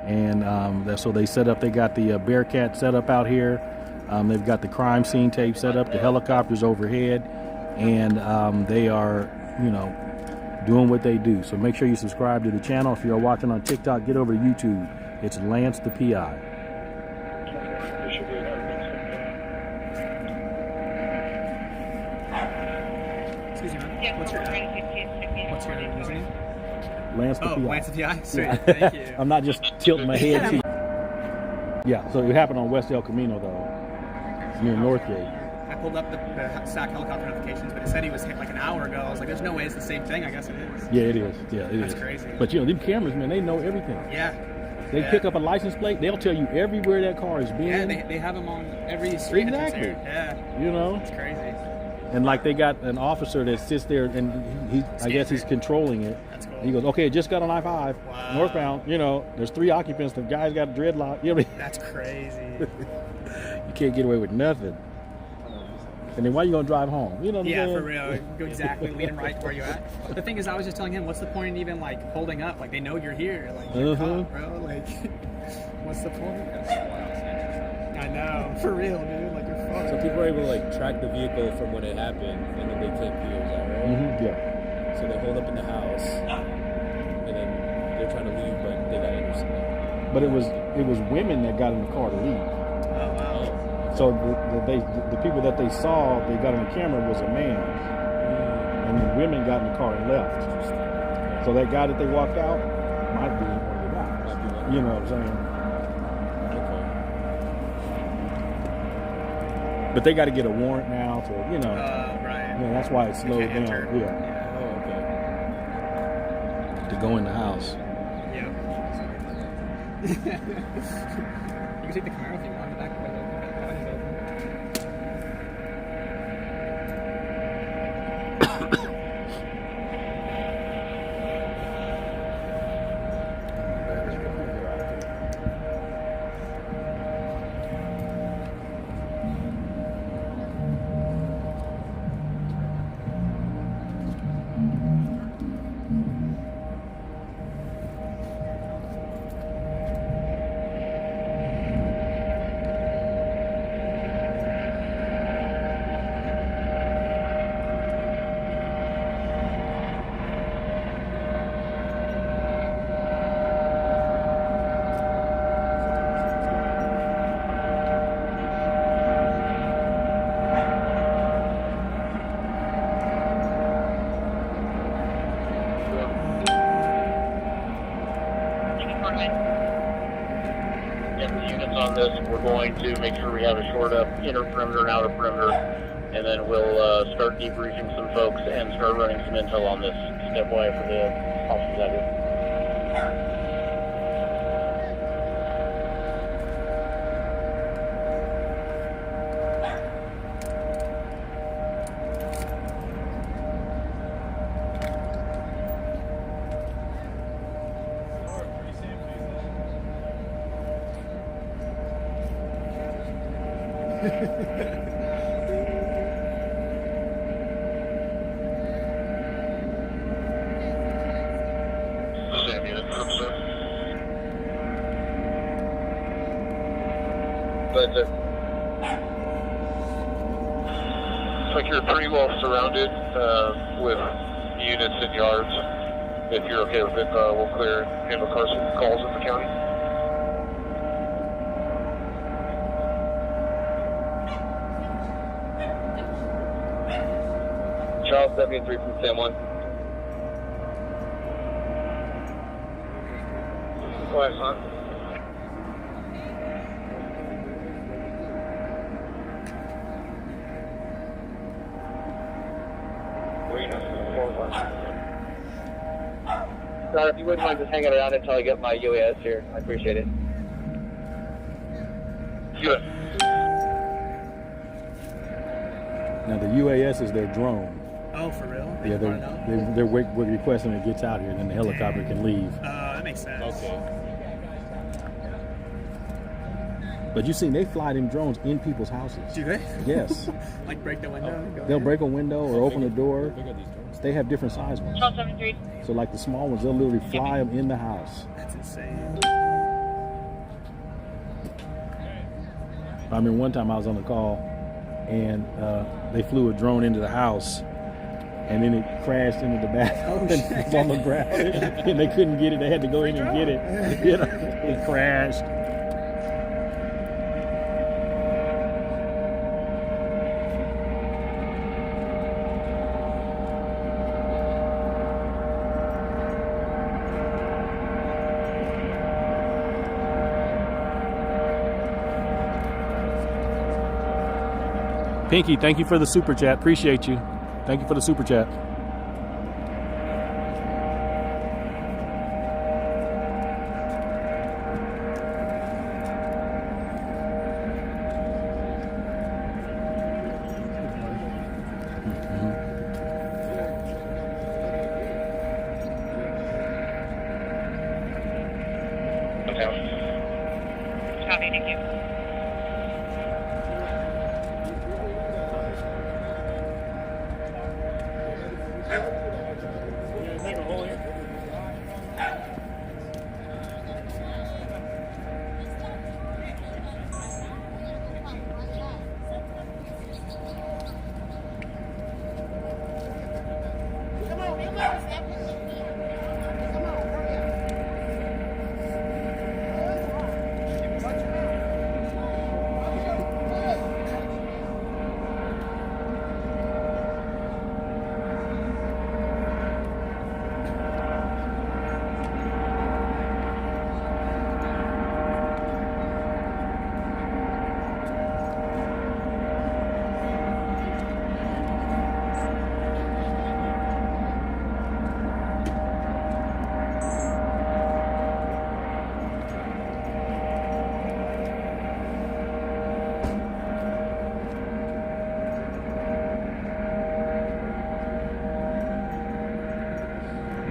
And so they set up. They got the Bearcat set up out here. They've got the crime scene tape set up. The helicopters overhead, and they are, doing what they do. So make sure you subscribe to the channel. If you're watching on TikTok, get over to YouTube. It's Lance the PI. Excuse me, man. What's your username? Lance the PI. Lance the PI? Sweet. Thank you. I'm not just tilting my head to you. Yeah, so it happened on West El Camino, though, near Northgate. pulled up the SAC helicopter notifications, but it said he was hit like an hour ago. I was like, there's no way it's the same thing. I guess it is. Yeah, it is. Yeah, it is. That's crazy. But you know, these cameras, man, they know everything. Yeah. They pick up a license plate. They'll tell you everywhere that car has been. Yeah, they have them on every street. Exactly. Yeah. You know. It's crazy. And like they got an officer that sits there and I guess he's controlling it. That's cool. He goes, okay, just got on I-5, northbound. You know, there's 3 occupants. The guy's got a dreadlock. You know what I mean? That's crazy. You can't get away with nothing. And then why you gonna drive home? You know what I'm saying? For real. Go exactly. Lead him right where you're at. The thing is, I was just telling him, what's the point in even like holding up? Like they know you're here. Like you're caught, bro. Like, what's the point? I know. For real, dude. Like you're fucked. So people are able to like track the vehicle from when it happened, and then they take you. Is that right? Yeah. So they hold up in the house, and then they're trying to leave, but they got intercepted. But it was women that got in the car to leave. Oh wow. So the people that they saw, they got on the camera was a man, and the women got in the car and left. So that guy that they walked out might be one of the guys. You know what I'm saying? Okay. But they got to get a warrant now to, you know. Right. Yeah, that's why it's slowed down. Yeah. Oh, okay. To go in the house. Yeah. You can take the camera if you want. The back of it. On this, we're going to make sure we have a short up inner perimeter and outer perimeter, and then we'll start debriefing some folks and start running some intel on this stepwise for the officers out here. But looks like you're pretty well surrounded with units and yards. If you're okay with it, we'll clear and handle calls in the county. Charles 73 from San Juan. Go ahead, son. If you wouldn't mind just hanging around until I get my UAS here, I appreciate it. Good. Now the UAS is their drone. Oh, for real? Yeah, they're requesting it gets out here, and then the helicopter can leave. That makes sense. Okay. But you see, they fly them drones in people's houses. Do they? Yes. Like break the window? They'll break a window or open a door. Big are these drones? They have different size ones. 1273. So like the small ones, they'll literally fly them in the house. That's insane. I mean, one time I was on the call, and they flew a drone into the house, and then it crashed into the bathroom and was on the ground, and they couldn't get it. They had to go in and get it. You know, it crashed. Pinky, thank you for the super chat. Appreciate you. Thank you for the super chat. Copy, thank you.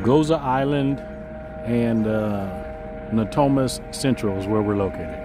Goza Island and Natomas Central is where we're located.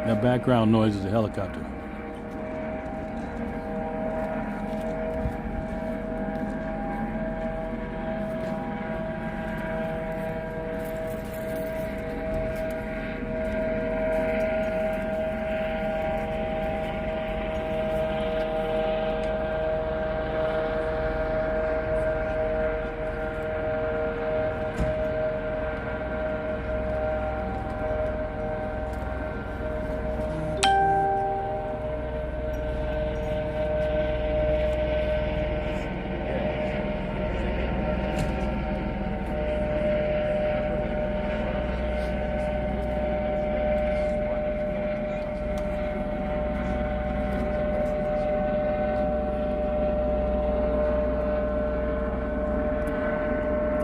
That background noise is a helicopter.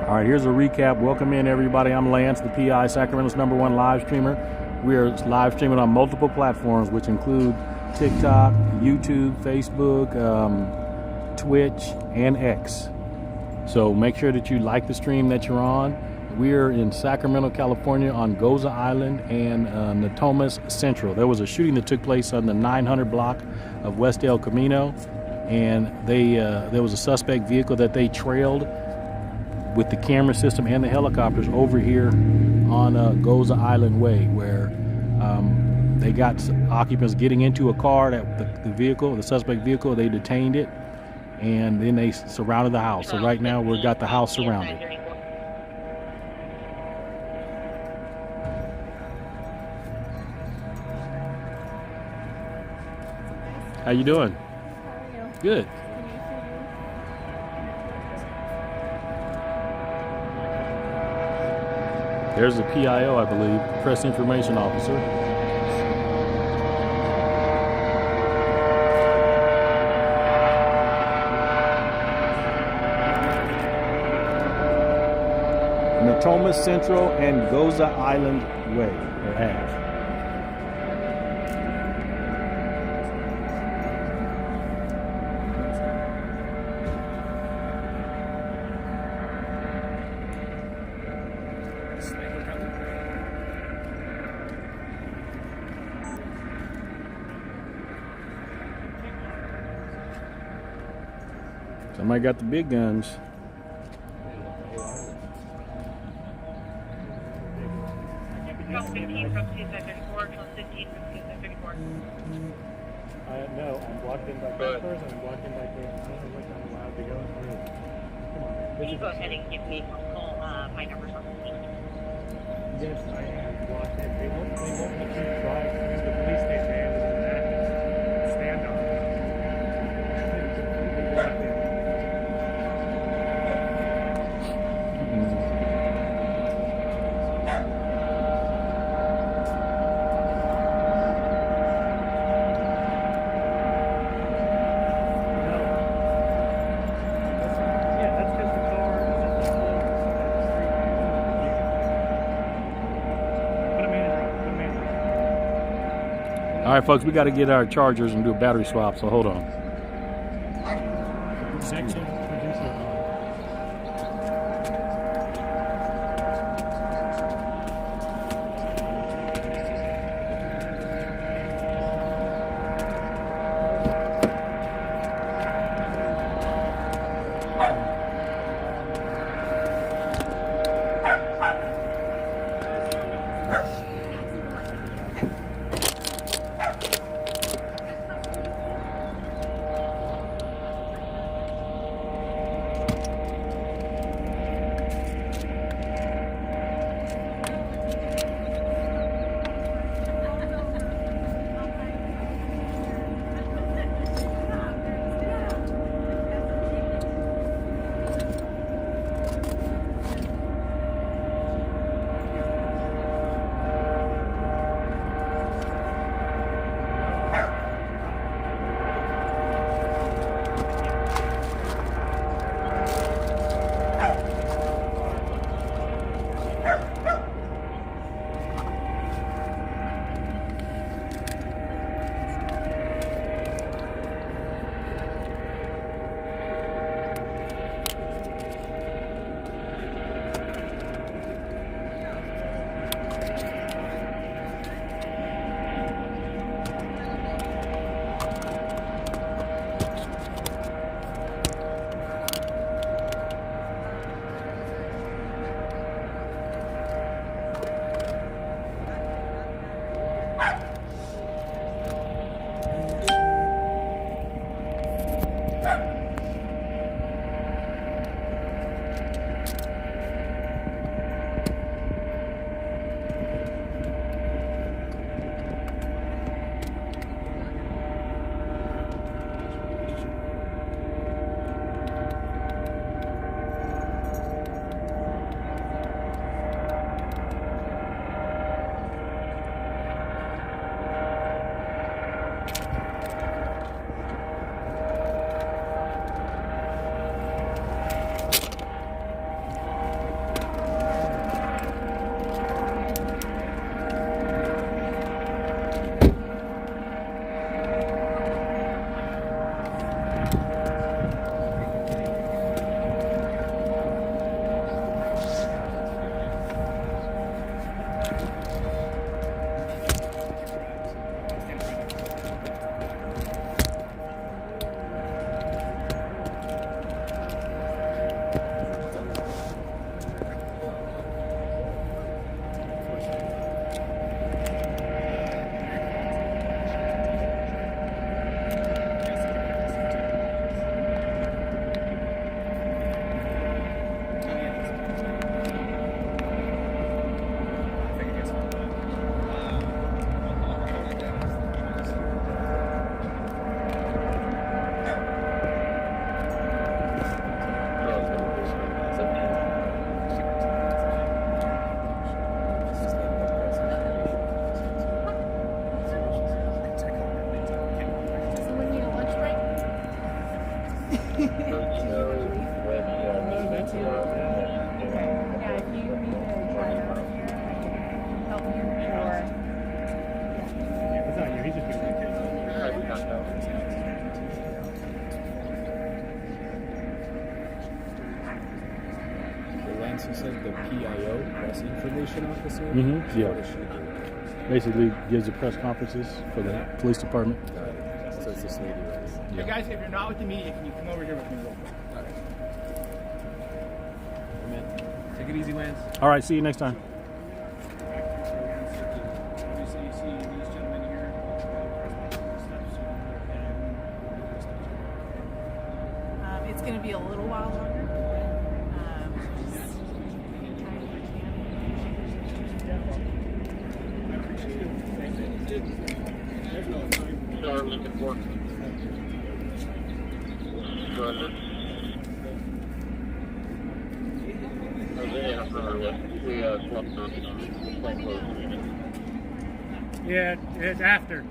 All right, here's a recap. Welcome in, everybody. I'm Lance, the PI, Sacramento's #1 live streamer. We are live streaming on multiple platforms, which include TikTok, YouTube, Facebook, Twitch, and X. So make sure that you like the stream that you're on. We're in Sacramento, California on Goza Island and Natomas Central. There was a shooting that took place on the 900 block of West El Camino, and there was a suspect vehicle that they trailed with the camera system and the helicopters over here on Goza Island Way, where they got occupants getting into a car, that the suspect vehicle, they detained it, and then they surrounded the house. So right now we've got the house surrounded. How you doing? How are you? Good. There's the PIO, I believe, Press Information Officer. Natoma Central and Goza Island Way, or Ave. Somebody got the big guns. Call 15 from 2734, call 15 from 2734. No, I'm blocked in by customers and I'm blocked in by cases. I don't know what I'm allowed to go through. Come on. Can you go ahead and give me a call? My number's on the screen. Yes, I am blocked in. They won't let you drive through the police station and the Madison standoff. Completely blocked in. All right, folks, we got to get our chargers and do a battery swap, so hold on. Section producer. Lance, you said the PIO, Press Information Officer? Mm-hmm. Yeah. What does she do? Basically gives the press conferences for the police department. Got it. So it's this lady right here. Hey guys, if you're not with the media, can you come over here with me real quick? All right. Come in. Take it easy, Lance. All right, see you next time. It's going to be a little while longer. Start looking for. Yeah, it's after.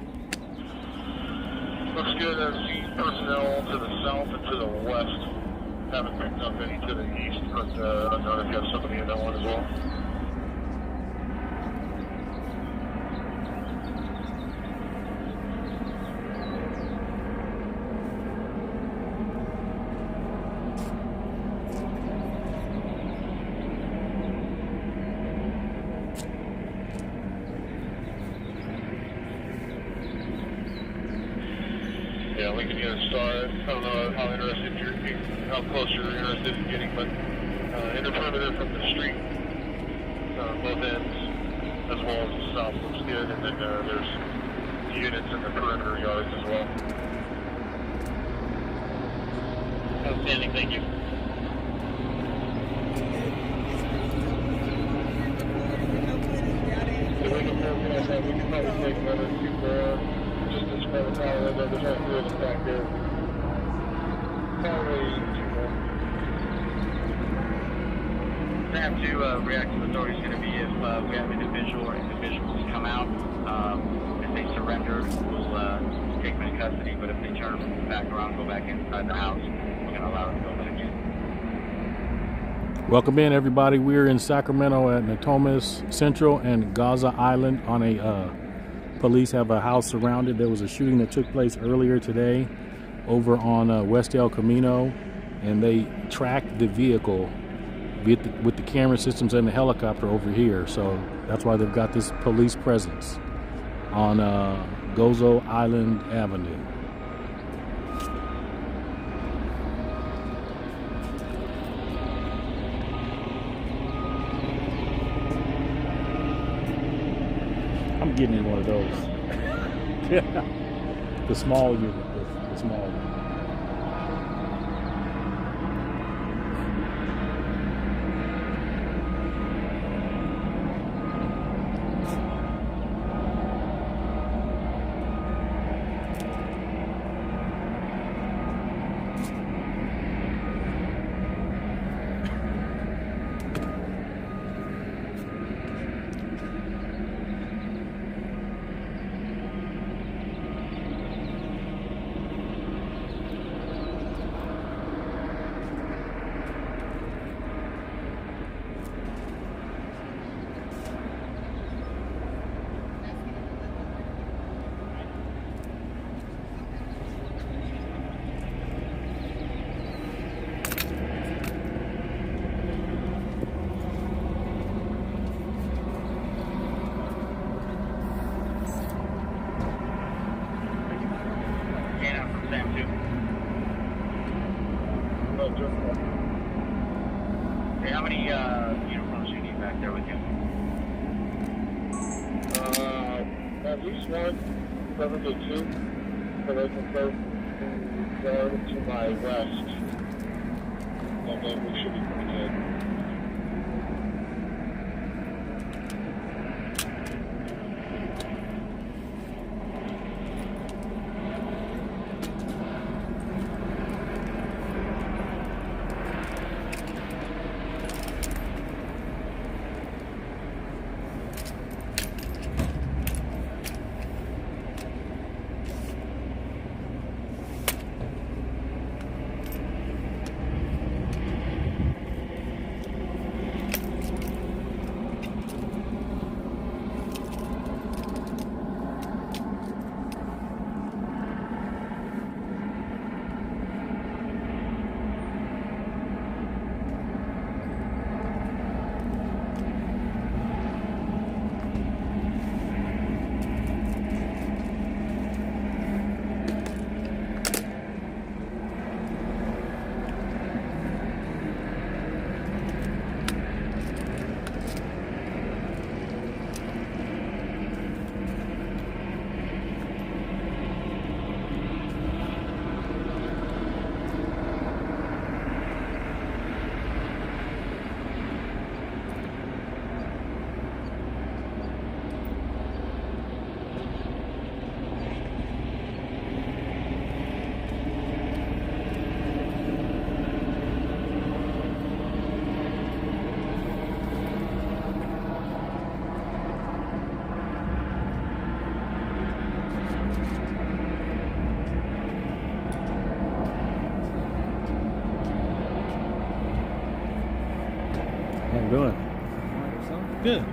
Looks good. I see personnel to the south and to the west. Haven't picked up any to the east, but I know they've got somebody in that one as well. Yeah, we can get it started. I don't know how close you're interested in getting, but in the perimeter from the street, both ends, as well as the south looks good, and then there's units in the perimeter yards as well. Outstanding, thank you. So we can probably take another 2 more. Just to spread it out, there's not good back there. Probably 2 more. Step 2 reactive authority is going to be if we have individual or individuals come out. If they surrender, we'll take them in custody, but if they turn back around, go back inside the house, we're going to allow them to go back in. Welcome in, everybody. We're in Sacramento at Natomas Central and Gaza Island on a police have a house surrounded. There was a shooting that took place earlier today over on West El Camino, and they tracked the vehicle with the camera systems and the helicopter over here. So that's why they've got this police presence on Gozo Island Avenue. I'm getting in one of those. Yeah. The small unit. The small unit. Hey, how many uniforms do you need back there with you? At least one, probably 2, so they can go to my west, and then we should be pretty good. How you doing? Good.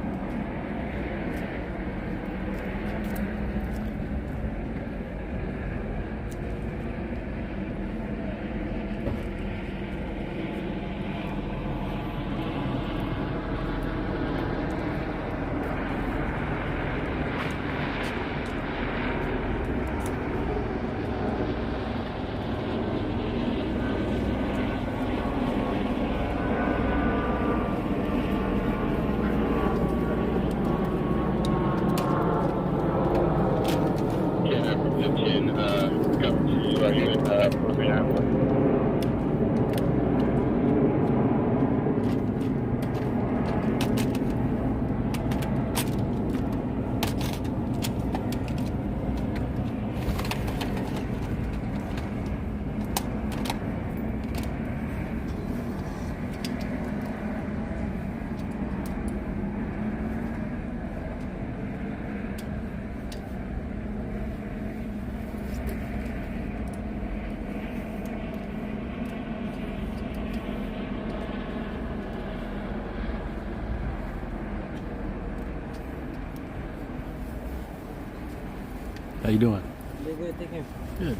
How you doing? Good, thank you. Good.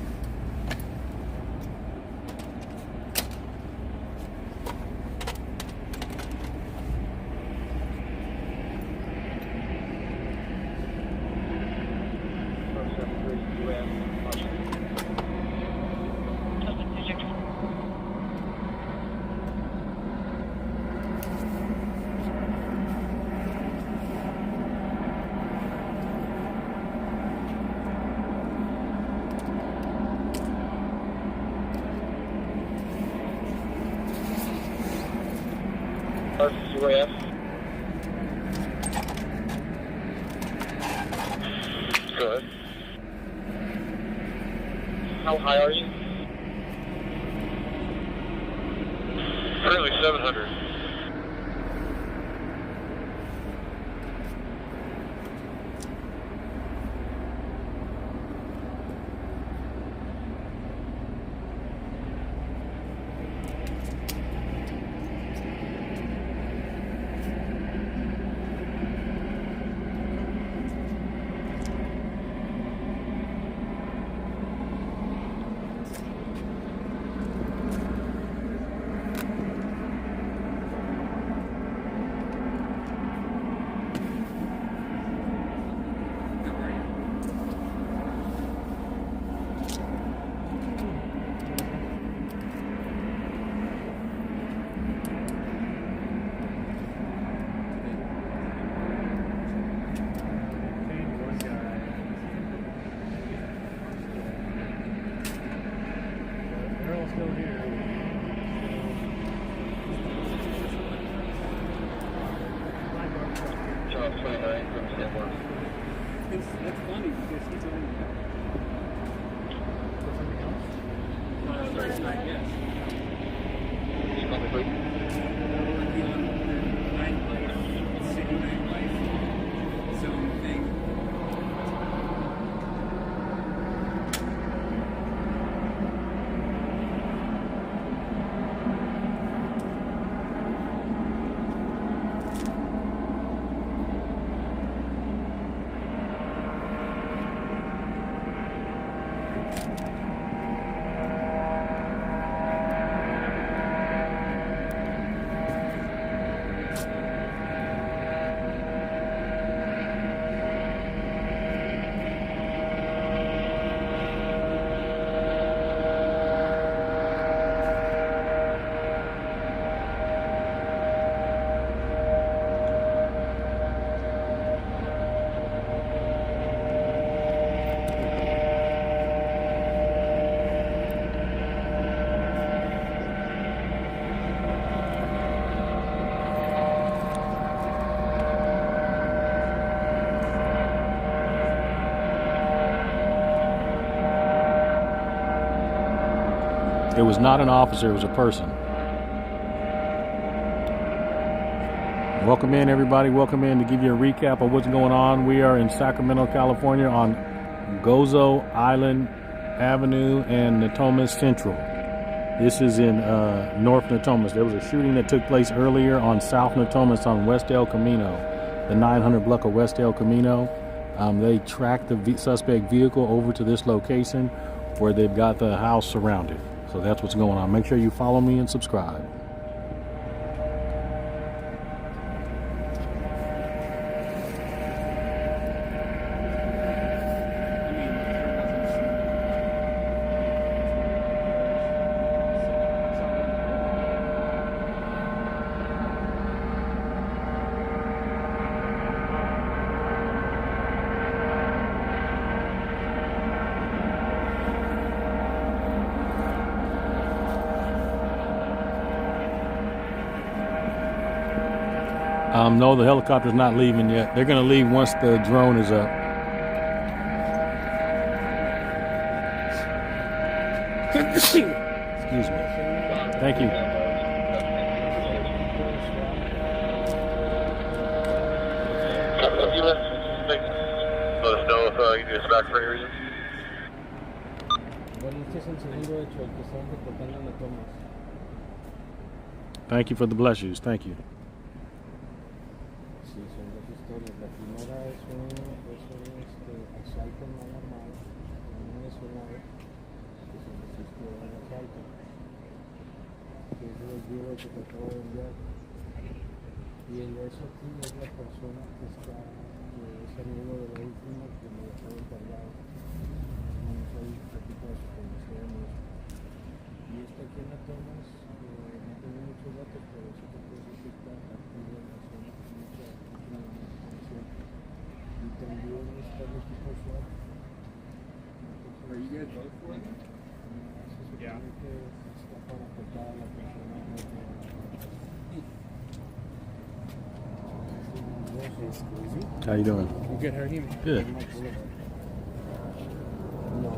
UAS. Good. How high are you? Currently 700. That's funny because he's only for something else. Thursday night, yes. He's probably nightlife, city nightlife zone thing. It was not an officer, it was a person. Welcome in, everybody. Welcome in to give you a recap of what's going on. We are in Sacramento, California on Gozo Island Avenue and Natomas Central. This is in North Natomas. There was a shooting that took place earlier on South Natomas on West El Camino, the 900 block of West El Camino. They tracked the suspect vehicle over to this location where they've got the house surrounded. So that's what's going on. Make sure you follow me and subscribe. No, the helicopter's not leaving yet. They're going to leave once the drone is up. Excuse me. Thank you. Let us know if you need us back for any reason. Thank you for the blessings. Thank you. Sí, son dos historias. La primera es un asalto no normal, no mencionado, que se resistió al asalto, que es el video que te acabo de enviar. Y el eso aquí es la persona que está, que es amigo de la víctima, que me dejó encargado. No soy tipo de supervisión. Y esta aquí en la Thomas, no tengo muchos datos, pero sí te puedo decir que está activo en la zona. Y también está el equipo SWAT. Are you guys both for it? Se supone que está para afectar a la persona. How you doing? You good? How are you? Good. No.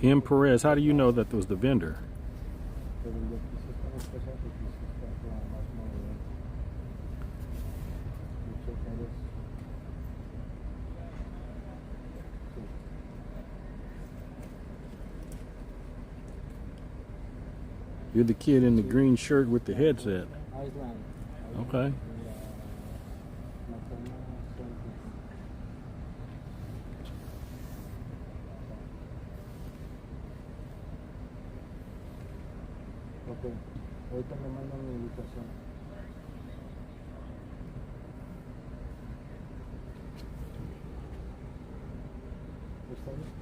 M. Perez, how do you know that was the vendor? You're the kid in the green shirt with the headset. Okay. Ok, ahorita me mandan mi ubicación. ¿Está bien?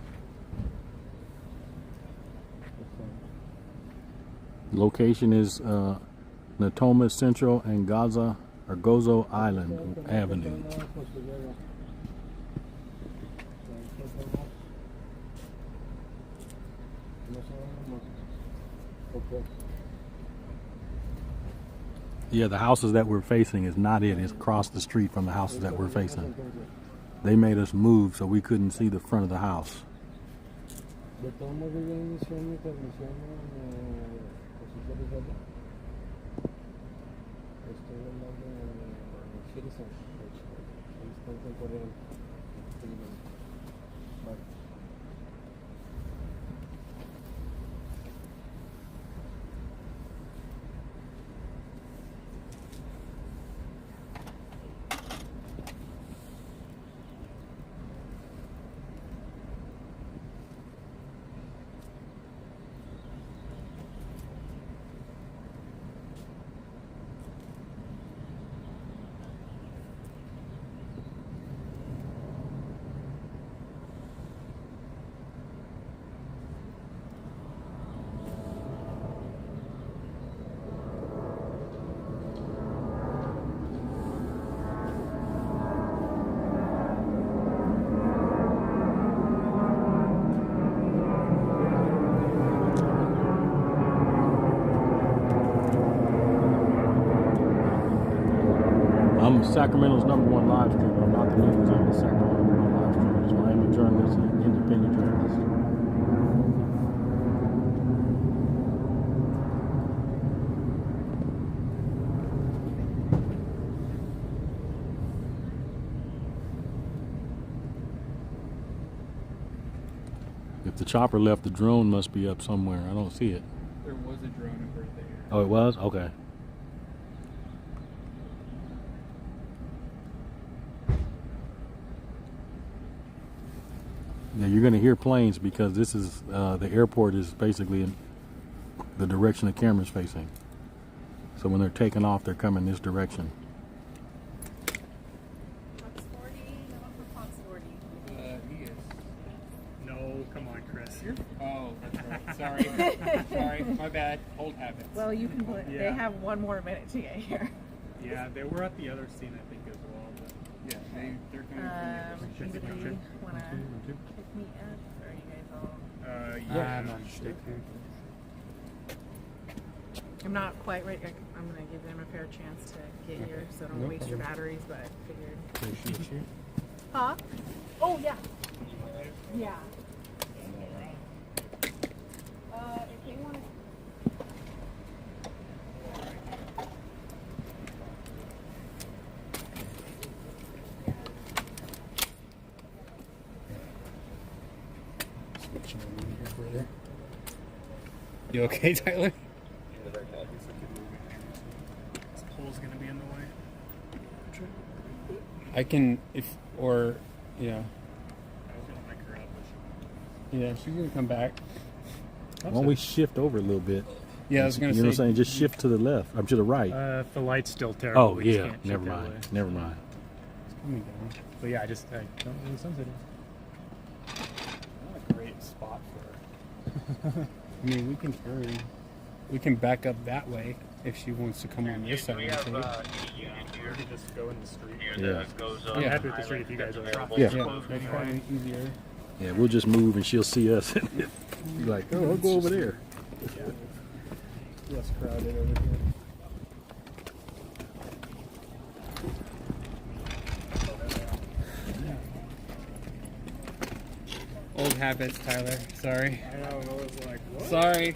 Location is Natomas Central and Gaza or Gozo Island Avenue. Okay. Yeah, the houses that we're facing is not it. It's across the street from the houses that we're facing. They made us move so we couldn't see the front of the house. I'm Sacramento's #1 live streamer. I'm not the news. I'm the Sacramento #1 live streamer. So I am a journalist, an independent journalist. If the chopper left, the drone must be up somewhere. I don't see it. There was a drone over there. Oh, it was? Okay. Yeah, you're going to hear planes because this is the airport is basically in the direction the camera's facing. So when they're taking off, they're coming this direction. No, come on, Chris. Oh, that's right. Sorry. Sorry, my bad. Old habits. Well, you can put. They have 1 more minute to get here. Yeah, they were at the other scene, I think, as well. But yeah, they're coming from the Anybody want to pick me up? Or are you guys all? Yeah, I'm on stick. I'm not quite ready. I'm going to give them a fair chance to get here, so don't waste your batteries. But I figured. Appreciate you. Huh? Oh yeah. Yeah. If you want to. You okay, Tyler? This pole's gonna be in the way. I can, yeah. I was gonna mic her up. Yeah, she's gonna come back. Why don't we shift over a little bit? Yeah, I was gonna say. You know what I'm saying? Just shift to the left. I'm to the right. If the light's still terrible. Oh, we just yeah. can't Never shift that mind. way. Never mind. It's coming down. But yeah, I don't know where the sunset is. Not a great spot for her. I mean, we can turn. We can back up that way if she wants to come on this side. We could just go in the street. Yeah. I'm happy with the street if you guys are. Yeah. That's probably easier. Yeah, we'll just move and she'll see us. Be like, oh, I'll go over there. Less crowded over here. Old habits, Tyler. Sorry. I know, I was like, what? Sorry.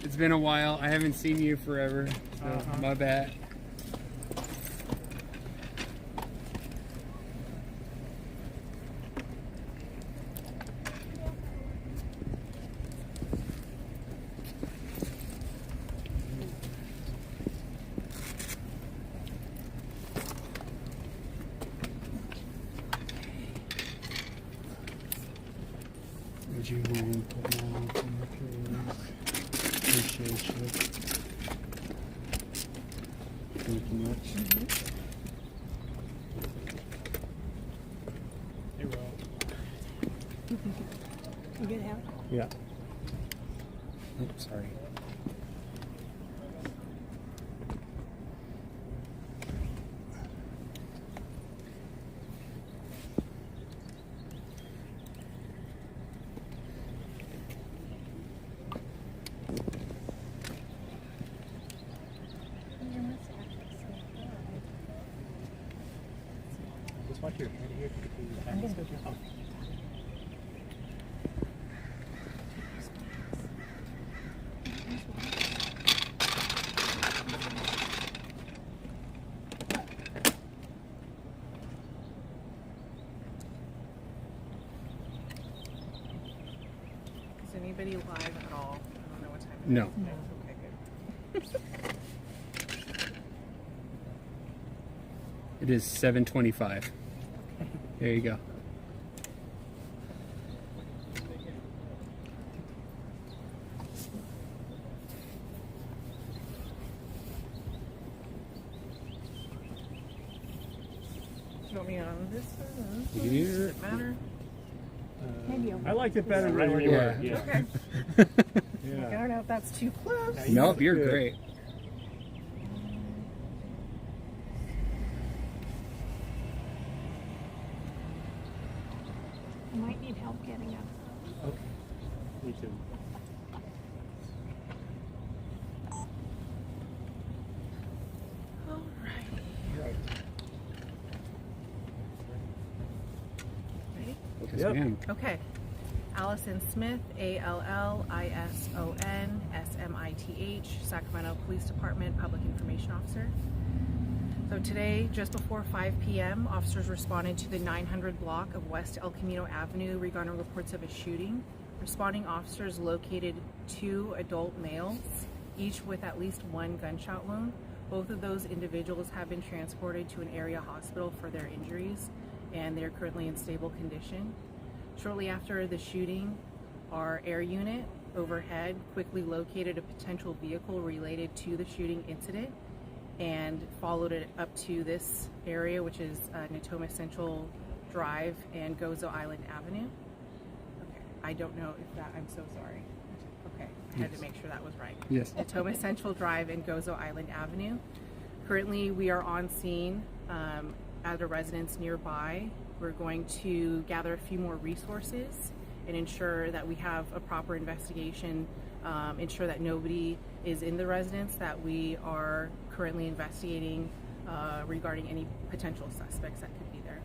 It's been a while. I haven't seen you forever. So my bad. Would you mind putting that on for me, please? Appreciate you. Thank you much. Hey, Rob. You good now? Yeah. Oops, sorry. Just watch your head here. I'm gonna go jump. Is anybody live at all? I don't know what time it is. No. Okay, good. It is 7:25. There you go. Do you want me on this one? Here. Does it matter? Maybe I liked it better right where you were. Yeah. Okay. Yeah. Like, I don't know if that's too close. Nope, you're great. I might need help getting up. Okay. Me too. Alright. ma'am. Okay. Allison Smith, ALLISON SMITH, Sacramento Police Department Public Information Officer. So today, just before 5 p.m., officers responded to the 900 block of West El Camino Avenue regarding reports of a shooting. Responding officers located 2 adult males, each with at least 1 gunshot wound. Both of those individuals have been transported to an area hospital for their injuries, and they're currently in stable condition. Shortly after the shooting, our air unit overhead quickly located a potential vehicle related to the shooting incident and followed it up to this area, which is Natoma Central Drive and Gozo Island Avenue. Okay, I don't know if that, I'm so sorry. Okay, I had to make sure that was right. Yes. Natoma Central Drive and Gozo Island Avenue. Currently, we are on scene at a residence nearby. We're going to gather a few more resources and ensure that we have a proper investigation, ensure that nobody is in the residence, that we are currently investigating regarding any potential suspects that could be there.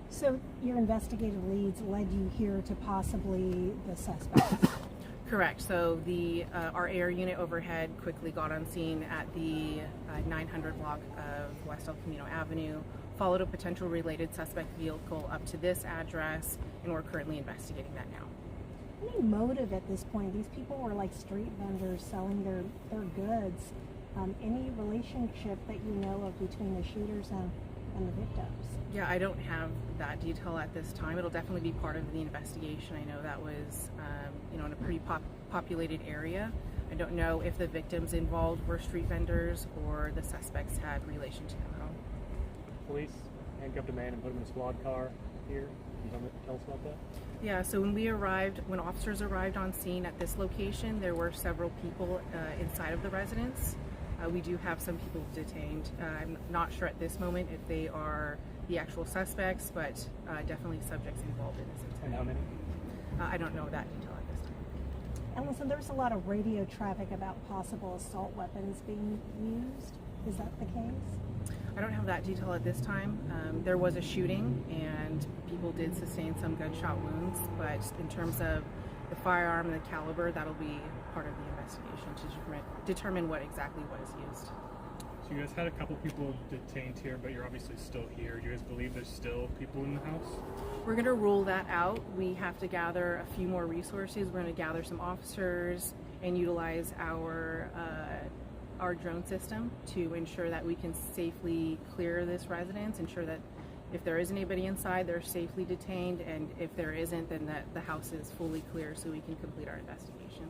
So your investigative leads led you here to possibly the suspect? Correct. So our air unit overhead quickly got on scene at the 900 block of West El Camino Avenue, followed a potential related suspect vehicle up to this address, and we're currently investigating that now. Any motive at this point? These people were like street vendors selling their goods. Any relationship that you know of between the shooters and the victims? Yeah, I don't have that detail at this time. It'll definitely be part of the investigation. I know that was, in a pretty populated area. I don't know if the victims involved were street vendors or the suspects had relation to them at all. Police handcuffed a man and put him in a squad car here. Can you tell us about that? Yeah, so when officers arrived on scene at this location, there were several people inside of the residence. We do have some people detained. I'm not sure at this moment if they are the actual suspects, but definitely subjects involved in this incident. And how many? I don't know that detail at this time. And listen, there's a lot of radio traffic about possible assault weapons being used. Is that the case? I don't have that detail at this time. There was a shooting and people did sustain some gunshot wounds, but in terms of the firearm and the caliber, that'll be part of the investigation to determine what exactly was used. So you guys had a couple people detained here, but you're obviously still here. Do you guys believe there's still people in the house? We're going to rule that out. We have to gather a few more resources. We're going to gather some officers and utilize our drone system to ensure that we can safely clear this residence, ensure that if there is anybody inside, they're safely detained, and if there isn't, then that the house is fully clear so we can complete our investigation.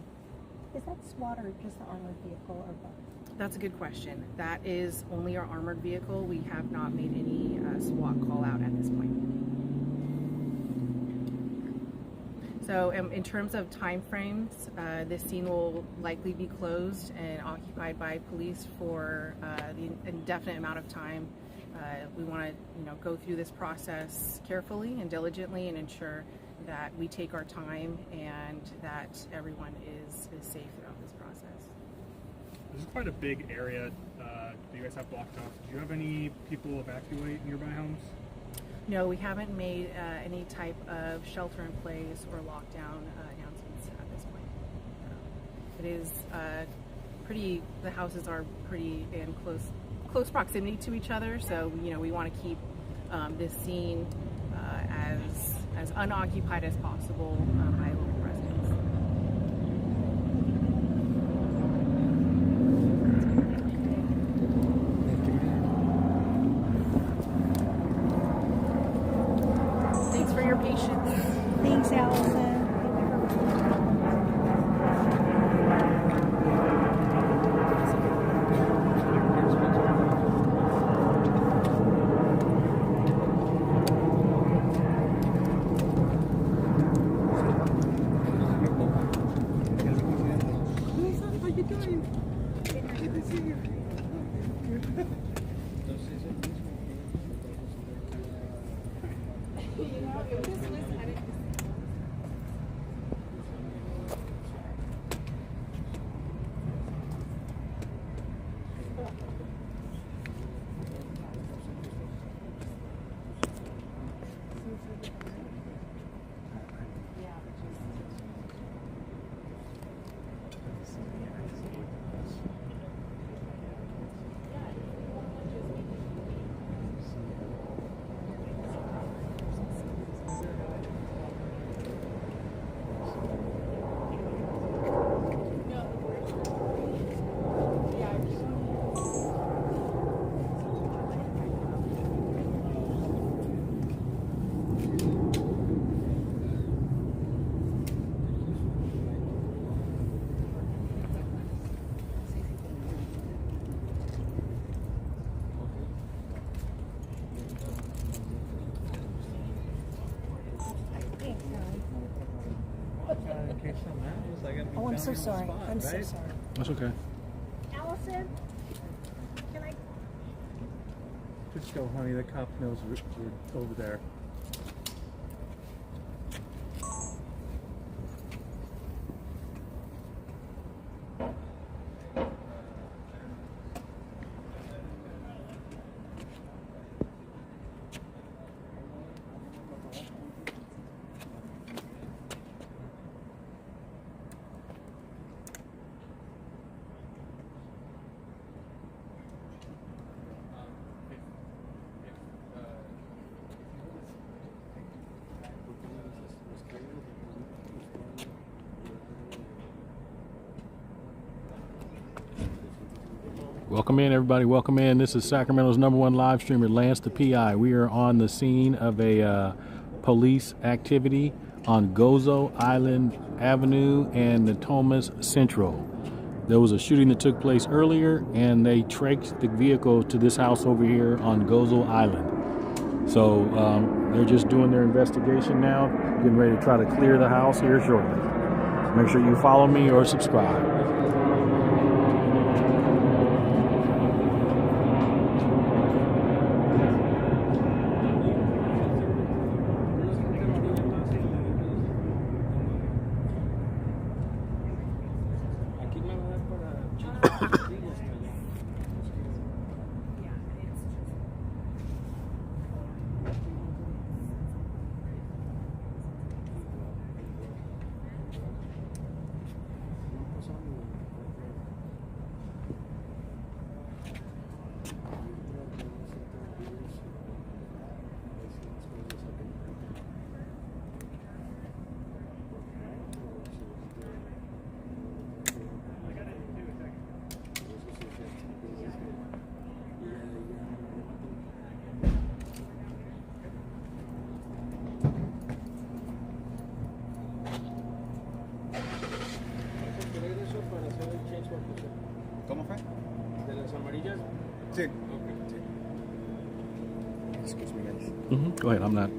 Is that SWAT or just the armored vehicle or both? That's a good question. That is only our armored vehicle. We have not made any SWAT call out at this point. So in terms of time frames, this scene will likely be closed and occupied by police for the indefinite amount of time. We want to go through this process carefully and diligently and ensure that we take our time and that everyone is safe throughout this process. This is quite a big area that you guys have blocked off. Do you have any people evacuate nearby homes? No, we haven't made any type of shelter in place or lockdown announcements at this point. It is the houses are pretty in close proximity to each other, so we want to keep this scene as unoccupied as possible by local residents. Thanks for your patience. Thanks, Allison. So I gotta be Oh, I'm down so here on the sorry. spot, I'm so right? sorry. That's okay. Allison, can I? Just go, honey. The cop knows we're over there. Welcome in, everybody. Welcome in. This is Sacramento's #1 live streamer, Lance the PI. We are on the scene of a police activity on Gozo Island Avenue and Natomas Central. There was a shooting that took place earlier, and they traced the vehicle to this house over here on Gozo Island. So they're just doing their investigation now, getting ready to try to clear the house here shortly. Make sure you follow me or subscribe. ¿Cómo fue? ¿De las amarillas? Sí. Okay. Sí. Excuse me, guys. Go ahead. I'm not.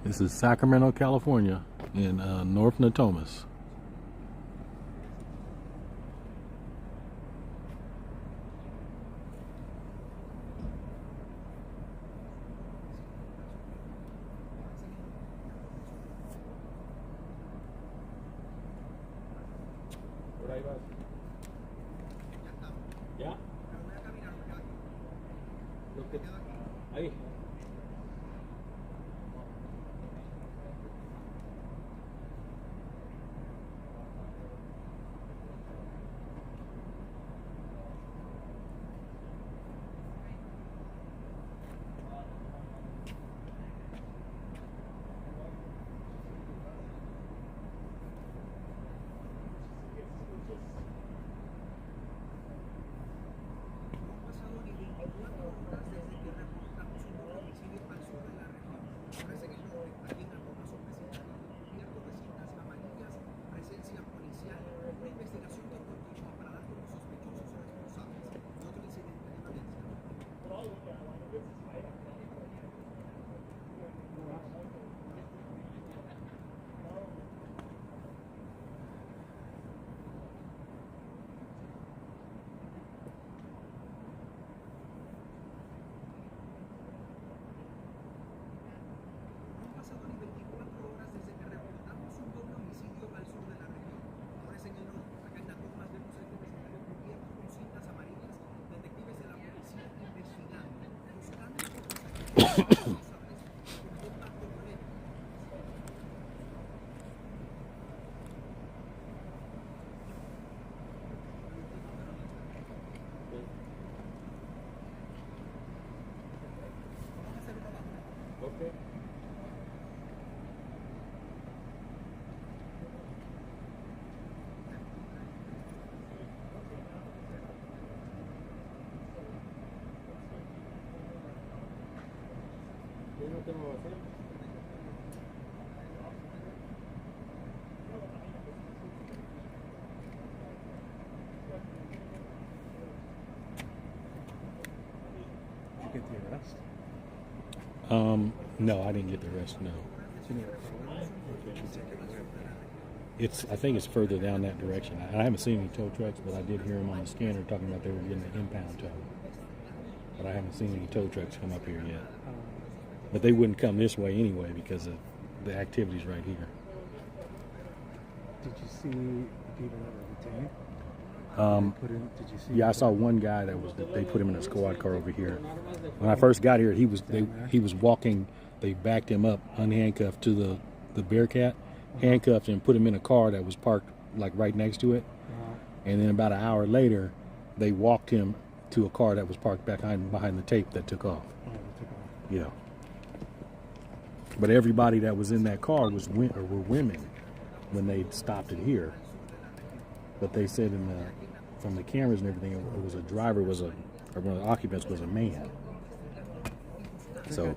This is Sacramento, California, in North Natomas. Por ahí vas. ¿Ya? Ahí. Okay. ¿Qué no tengo que hacer? Did you get the arrest? No, I didn't get the rest. No, I think it's further down that direction. I haven't seen any tow trucks, but I did hear them on the scanner talking about they were getting the impound tow. But I haven't seen any tow trucks come up here yet. But they wouldn't come this way anyway because of the activities right here. Did you see people that were detained? Did you see? Yeah, I saw one guy they put him in a squad car over here. When I first got here, he was walking. They backed him up, unhandcuffed to the Bearcat, handcuffed and put him in a car that was parked like right next to it. And then about an hour later, they walked him to a car that was parked behind the tape that took off. Yeah. But everybody that was in that car were women when they stopped it here. But they said from the cameras and everything, it was a driver or one of the occupants was a man. So.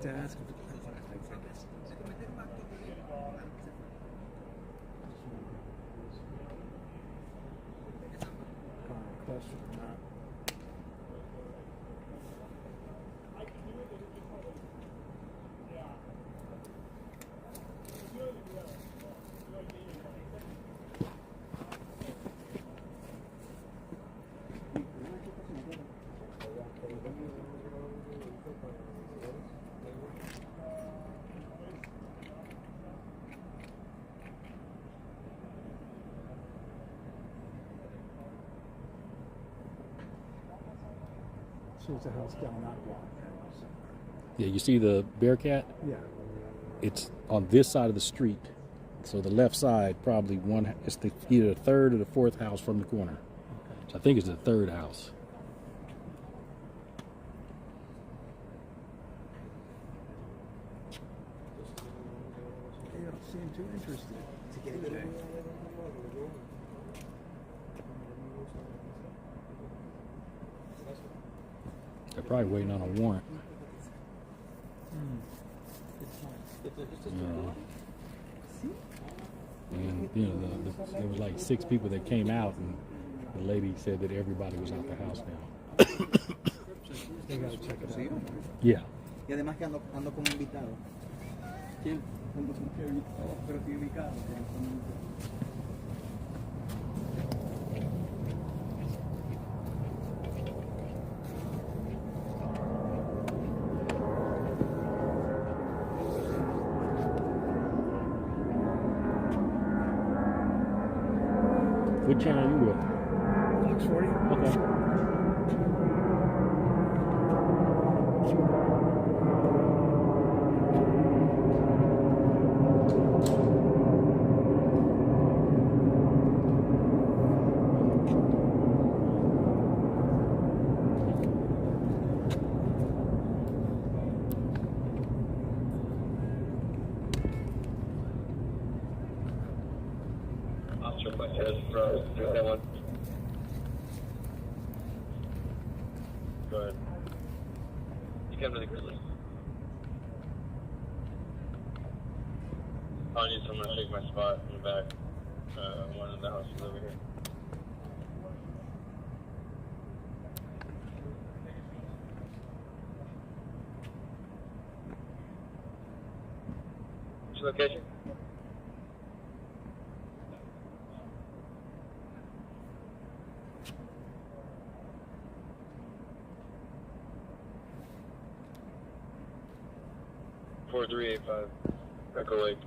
So it's a house down that block. Yeah, you see the Bearcat? Yeah. It's on this side of the street. So the left side, probably it's either the third or the fourth house from the corner. Okay. So I think it's the third house. They don't seem too interested. Today. They're probably waiting on a warrant. And there was like 6 people that came out, and the lady said that everybody was out the house now. They gotta check it out. Yeah. Y además que ando como invitado. ¿Quién? Pero estoy ubicado. What channel are you with? Fox 40. Okay. Go ahead. You come to the grizzly. I need someone to take my spot in the back. One of the houses over here. What's your location? Four 385 Echo Lake.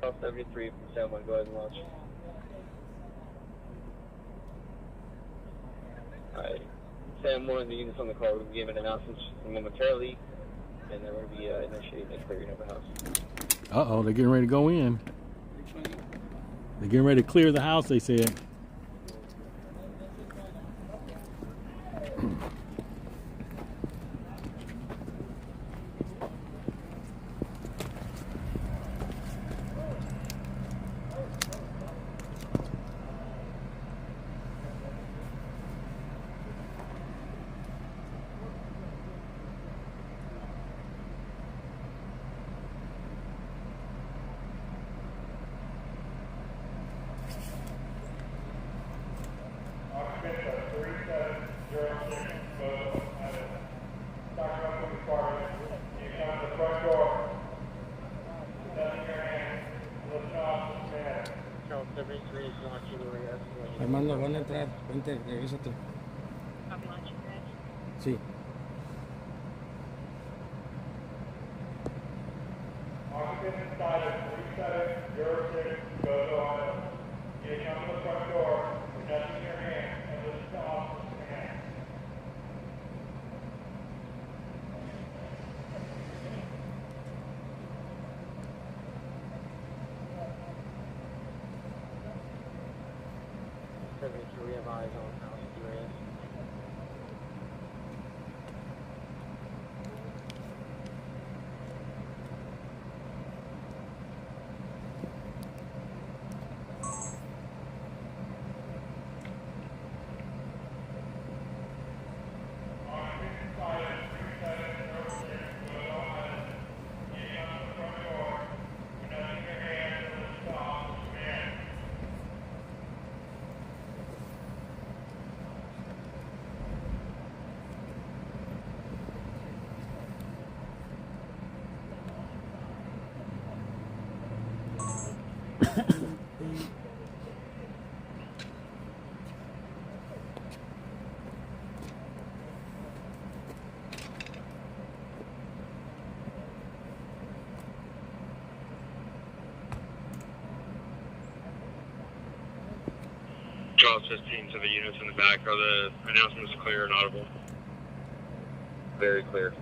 Charles 73, Sam 1, go ahead and launch. Alright, Sam 1, the units on the call will be giving announcements momentarily, and then we'll be initiating a clearing of the house. Uh-oh, they're getting ready to go in. They're getting ready to clear the house, they said. Armando, van a entrar. Vente, regrésate. Sí. We have eyes on house areas. Charles 15 to the units in the back. Are the announcements clear and audible? Very clear.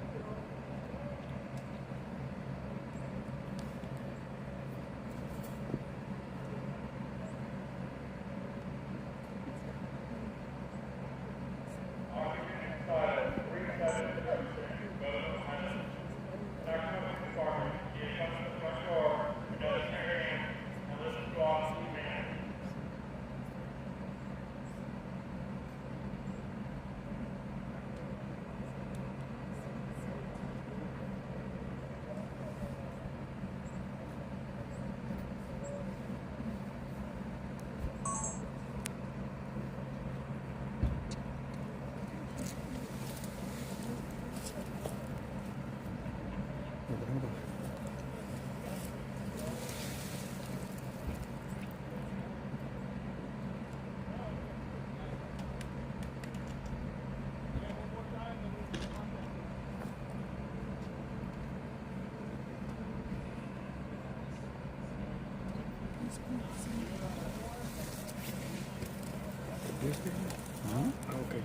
Okay.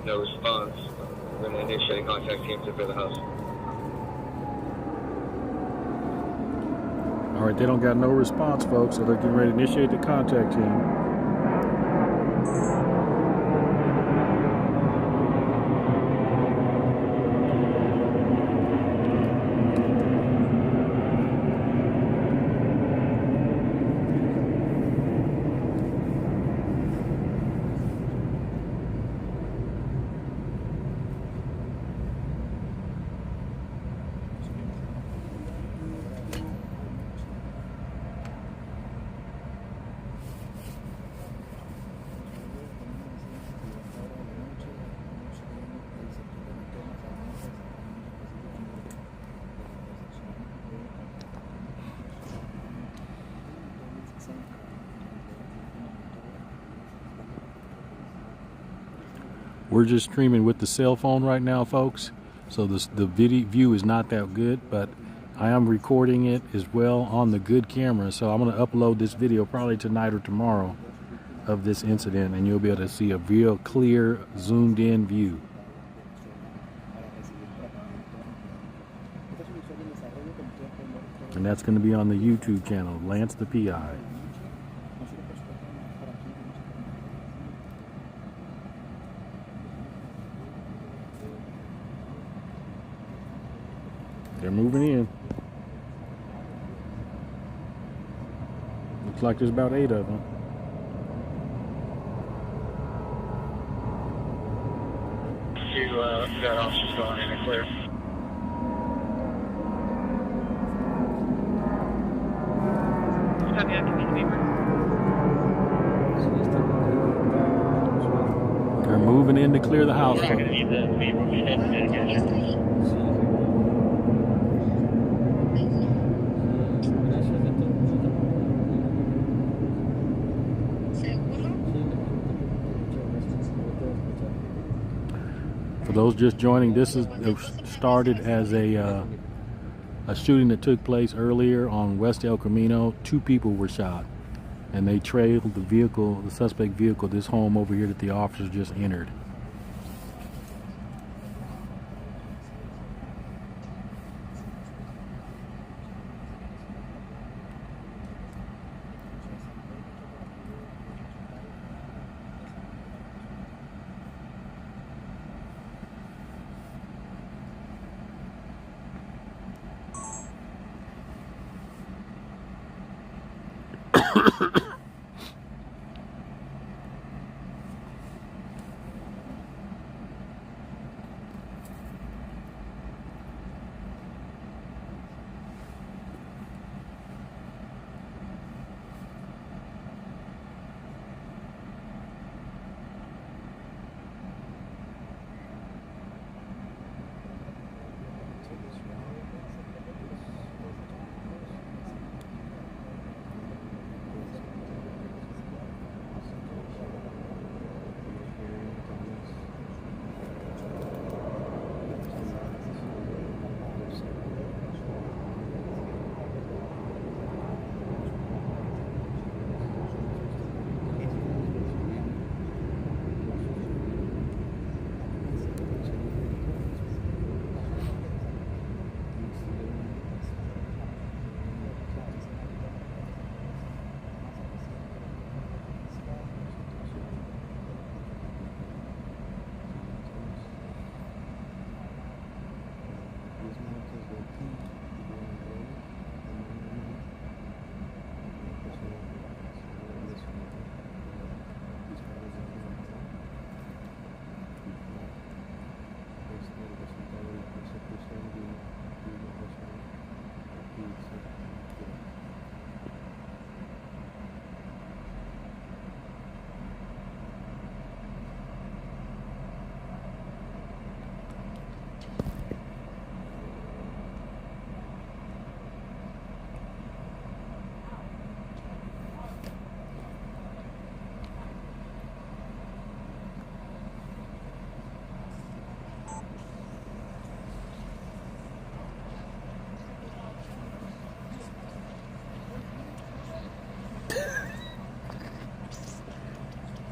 No response. We're going to initiate a contact team to clear the house. All right, they don't got no response, folks, so they're getting ready to initiate the contact team. We're just streaming with the cell phone right now, folks. So the video view is not that good, but I am recording it as well on the good camera. So I'm going to upload this video probably tonight or tomorrow of this incident, and you'll be able to see a real clear, zoomed in view. And that's going to be on the YouTube channel, Lance the PI. They're moving in. Looks like there's about 8 of them. That officer's going in and clear. They're moving in to clear the house. We're not going to need the mitigation. For those just joining, this is started as a shooting that took place earlier on West El Camino. 2 people were shot, and they trailed the vehicle, the suspect vehicle, this home over here that the officers just entered.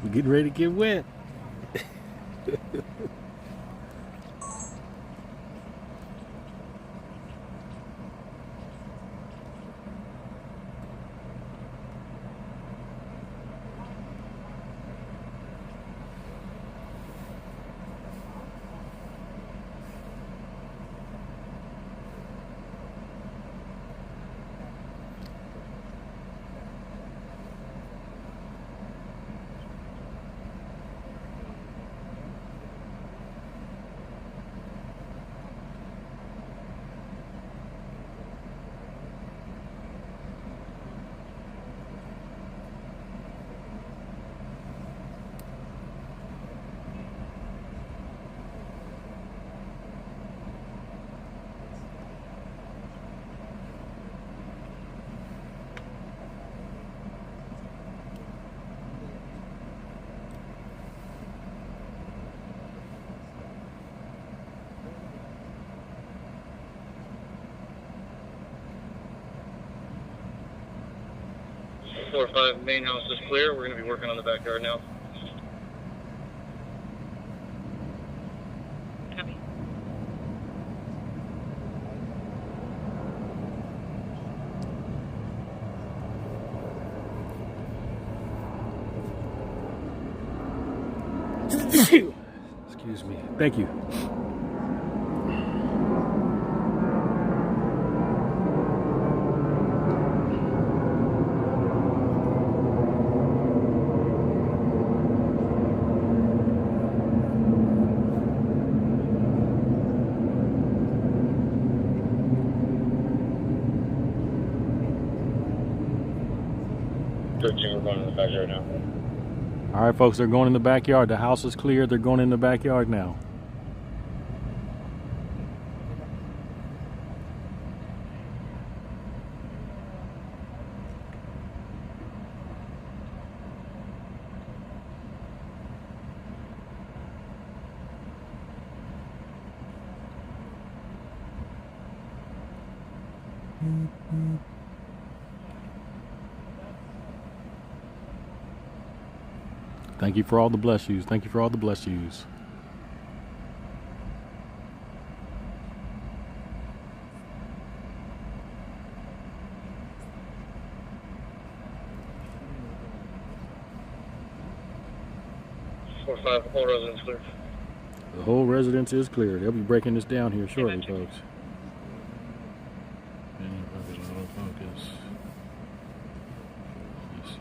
We're getting ready to get wet. 4-5, main house is clear. We're going to be working on the backyard now. Copy. Excuse me. Thank you. We're going in the backyard now. All right, folks, they're going in the backyard. The house is clear. They're going in the backyard now. Thank you for all the bless yous. Thank you for all the bless yous. The whole residence clear. The whole residence is clear. They'll be breaking this down here shortly, folks. Focus. Let's see.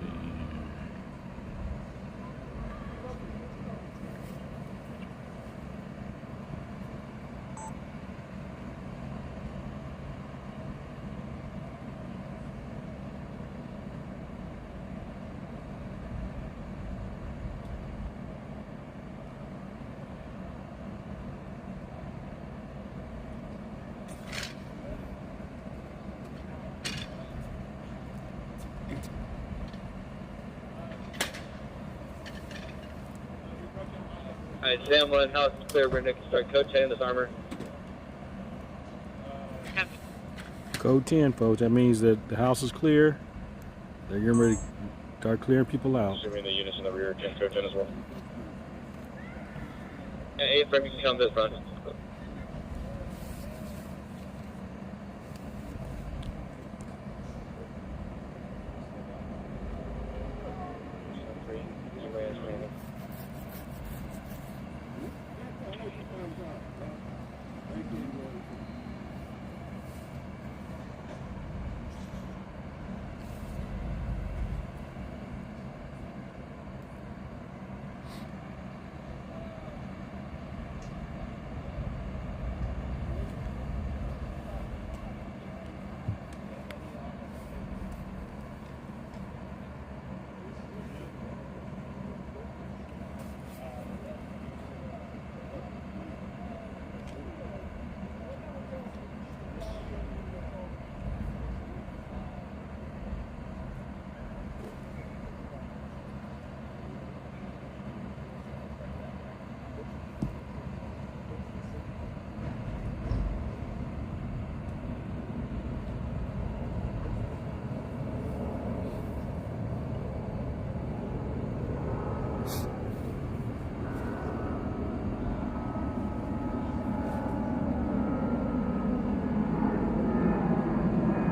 Alright, Sam 1, house is clear. We're going to start code 10 this armor. Code 10, folks. That means that the house is clear. They're getting ready to start clearing people out. Assuming the units in the rear can code 10 as well. And 8 frame, you can come this front.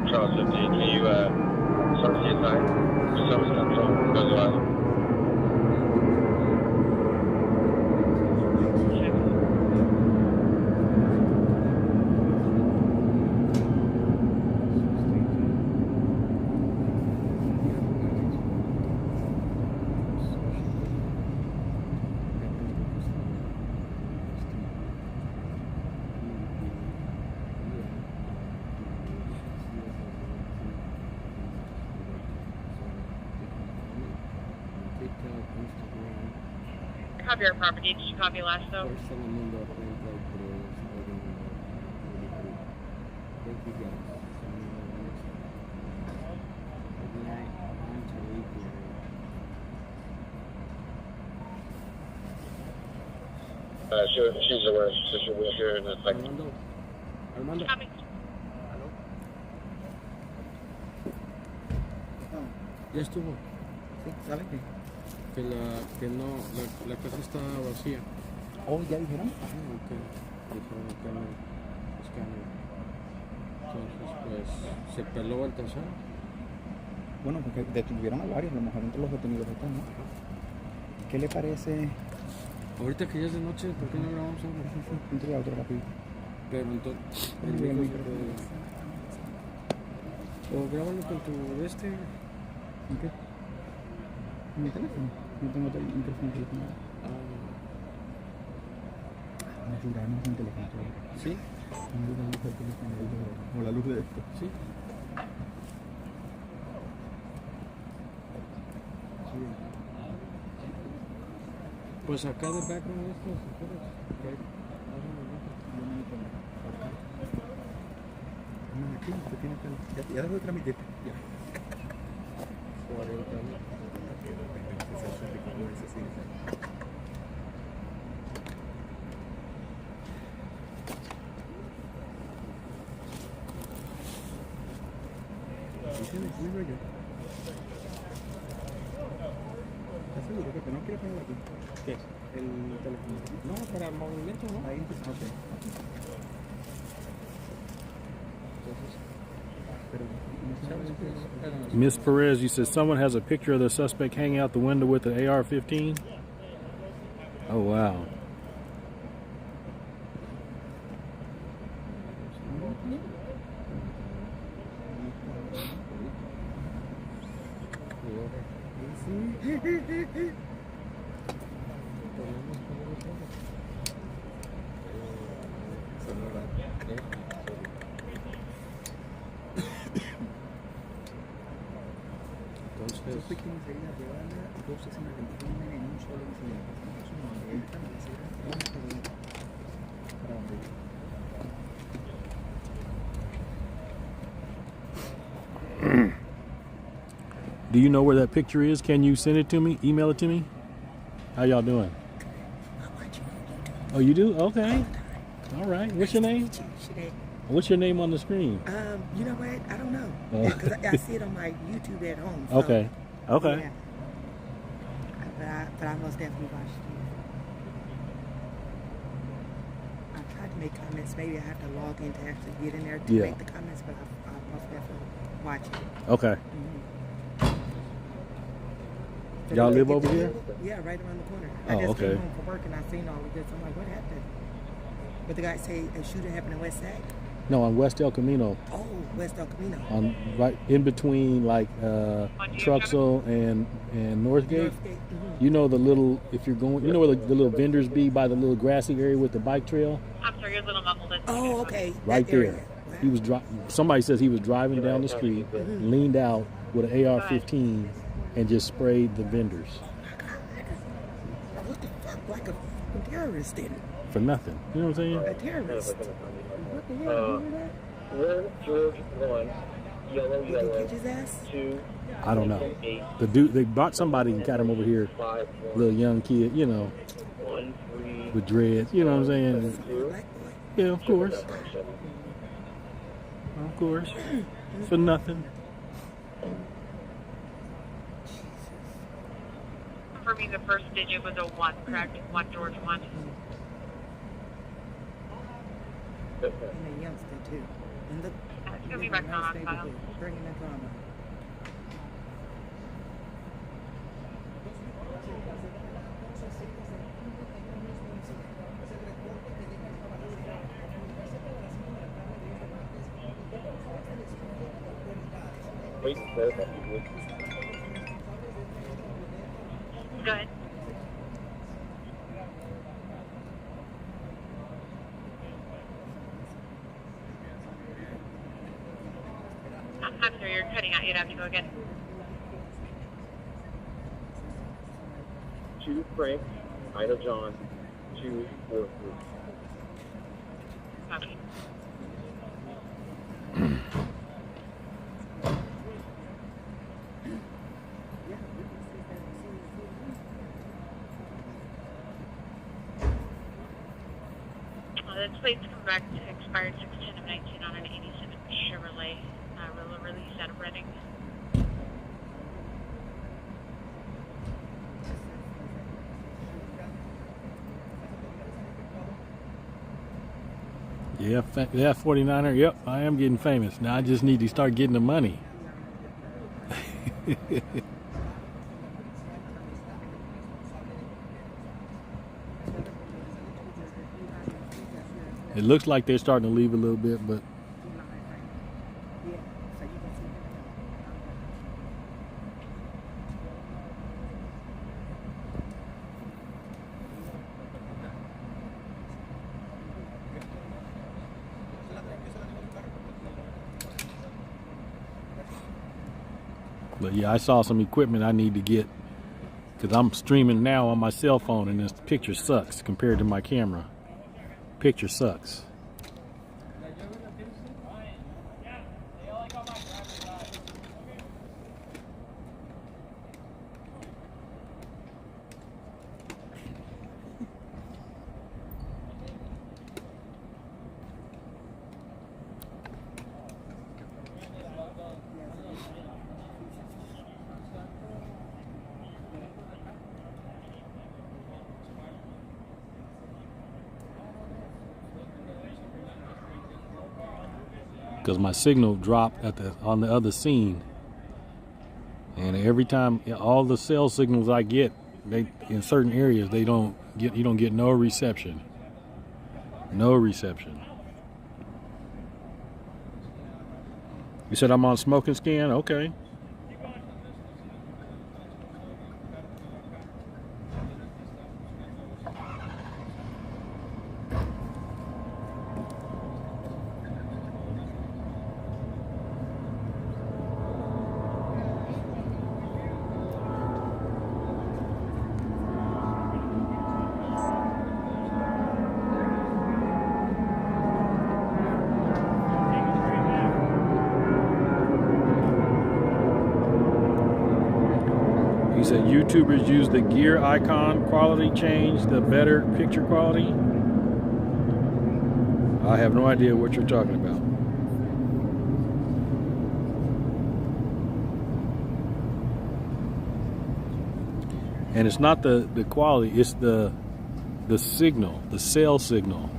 Charles 15, can you start the inside? Just tell me control. Goes last. Copy our property. Did you copy last though? She's aware. So she'll be here in a second. Armando. Copy. Ya estuvo. Sí, ¿sabe qué? Que no, la casa está vacía. ¿Oh, ya dijeron? Ok. Dijeron que no. Escáner. Entonces, pues, se peló el tercero. Bueno, porque detuvieron a varios, a lo mejor entre los detenidos están, ¿no? ¿Qué le parece? Ahorita que ya es de noche, ¿por qué no grabamos algo? Entrega otro rápido. Pero entonces, o grábalo con tu ¿En qué? ¿En mi teléfono? No tengo micrófono teléfono. Me ayudaron con el teléfono. ¿Sí? Me ayudaron con el teléfono. O la luz de esto. Sí. Pues acá de background esto, si quieres. Aquí, te tiene que... Ya dejo de transmitir. Ya. 40 ¿Estás seguro que no quieres ponerlo aquí? ¿Qué? El teléfono. No, para el movimiento, ¿no? Ahí empieza. Ok. Miss Perez, you said someone has a picture of the suspect hanging out the window with an AR-15? Oh, wow. Entonces, enseguida llevan dos escenas de crimen en un solo incidente. Es una vuelta, para dónde. Do you know where that picture is? Can you send it to me? Email it to me? How y'all doing? Oh, you do? Okay. All right. What's your name? What's your name on the screen? You know what? I don't know. Because I see it on my YouTube at home. So, Okay. Okay. Yeah. But I most definitely watched it. I tried to make comments. Maybe I have to log in to actually get in there to make the comments, but I most definitely watch it. Okay. Mm-hmm. Y'all live over here? Yeah, right around the corner. Oh, I just okay. came home from work and I seen all of this. I'm like, what happened? But the guy say a shooting happened in West Side? No, on West El Camino. Oh, West El Camino. On right in between like Truxell and Northgate. Mm-hmm. You know the little, if you're going, you know where the little vendors be by the little grassy area with the bike trail? I'm sorry, you're a little muffled. Oh, okay. Right there. He was somebody says he was driving down the street, leaned out with an AR-15 and just sprayed the vendors. What the fuck? Like a terrorist did it. For nothing. You know what I'm saying? A terrorist. What the hell? You hear that? George 1, yellow, Did he catch his ass? 2. I don't know. The dude, they brought somebody and got him over here, little young kid, you know, with dreads. You know what I'm saying? Yeah, of course. Of course. For nothing. For me, the first digit was a 1, correct? 1 George 1. And a youngster too. And the It's gonna be back on file. bringing the drama. Go ahead. I'm sorry, you're cutting out. You'd have to go again. 2 Frank, Ida John, 2 4 Copy. This plate's come back to expired 6/10 of 19 on an 87 Chevrolet. Release out of Reading. Yeah, yeah, 49er. Yep, I am getting famous. Now I just need to start getting the money. It looks like they're starting to leave a little bit, but yeah, I saw some equipment I need to get because I'm streaming now on my cell phone and this picture sucks compared to my camera. Picture sucks. Because my signal dropped on the other scene, and every time all the cell signals I get, in certain areas you don't get no reception. No reception. You said I'm on smoking scan? Okay. Said YouTubers use the gear icon quality change, the better picture quality. I have no idea what you're talking about. And it's not the quality, it's the signal, the cell signal.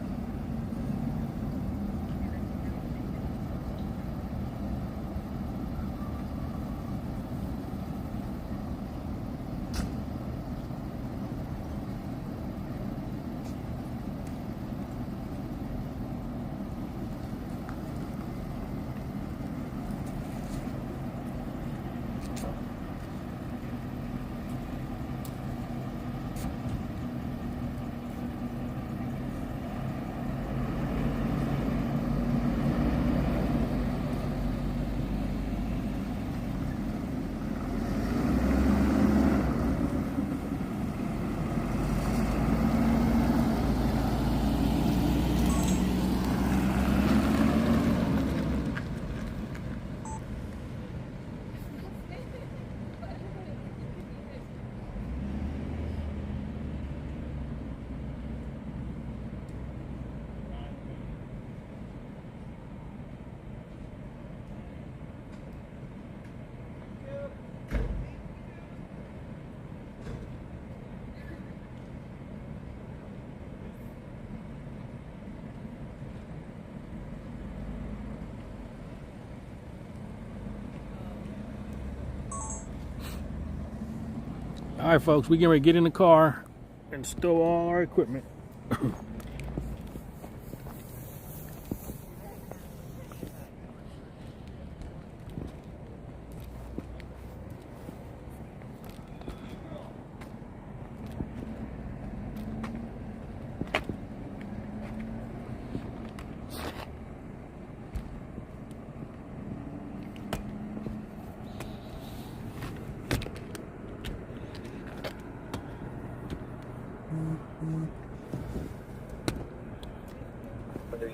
All right, folks, we're getting ready to get in the car and stow all our equipment.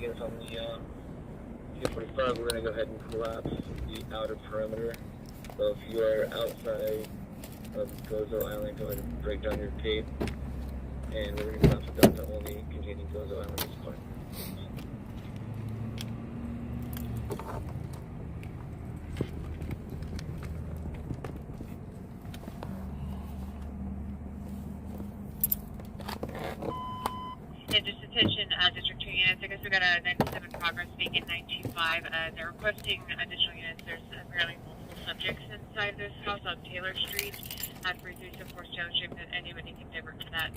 Units on the 245, we're going to go ahead and collapse the outer perimeter. So if you are outside of Gozo Island, go ahead and break down your tape. And we're going to collapse the Delta only containing Gozo Island at this point. Yeah, just attention, District 2 units. I guess we got a 97 progress vacant 925. They're requesting additional units. There's apparently multiple subjects inside this house on Taylor Street at 3374 Township, and anybody can divert to that.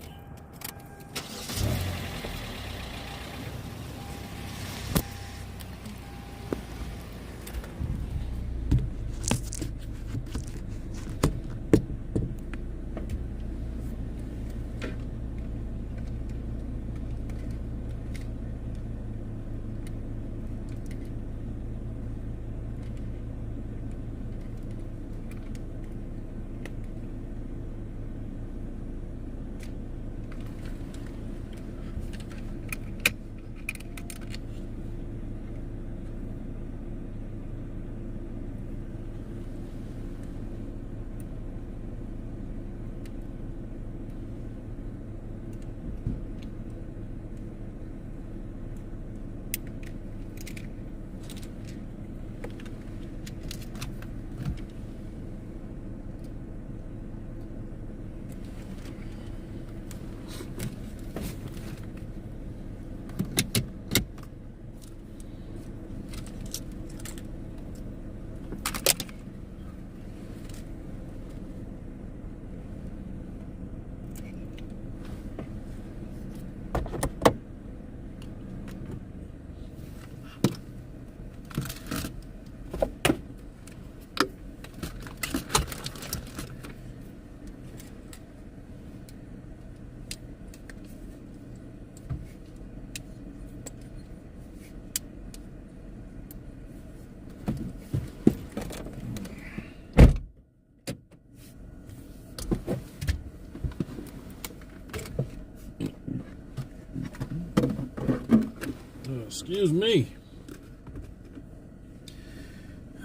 Excuse me.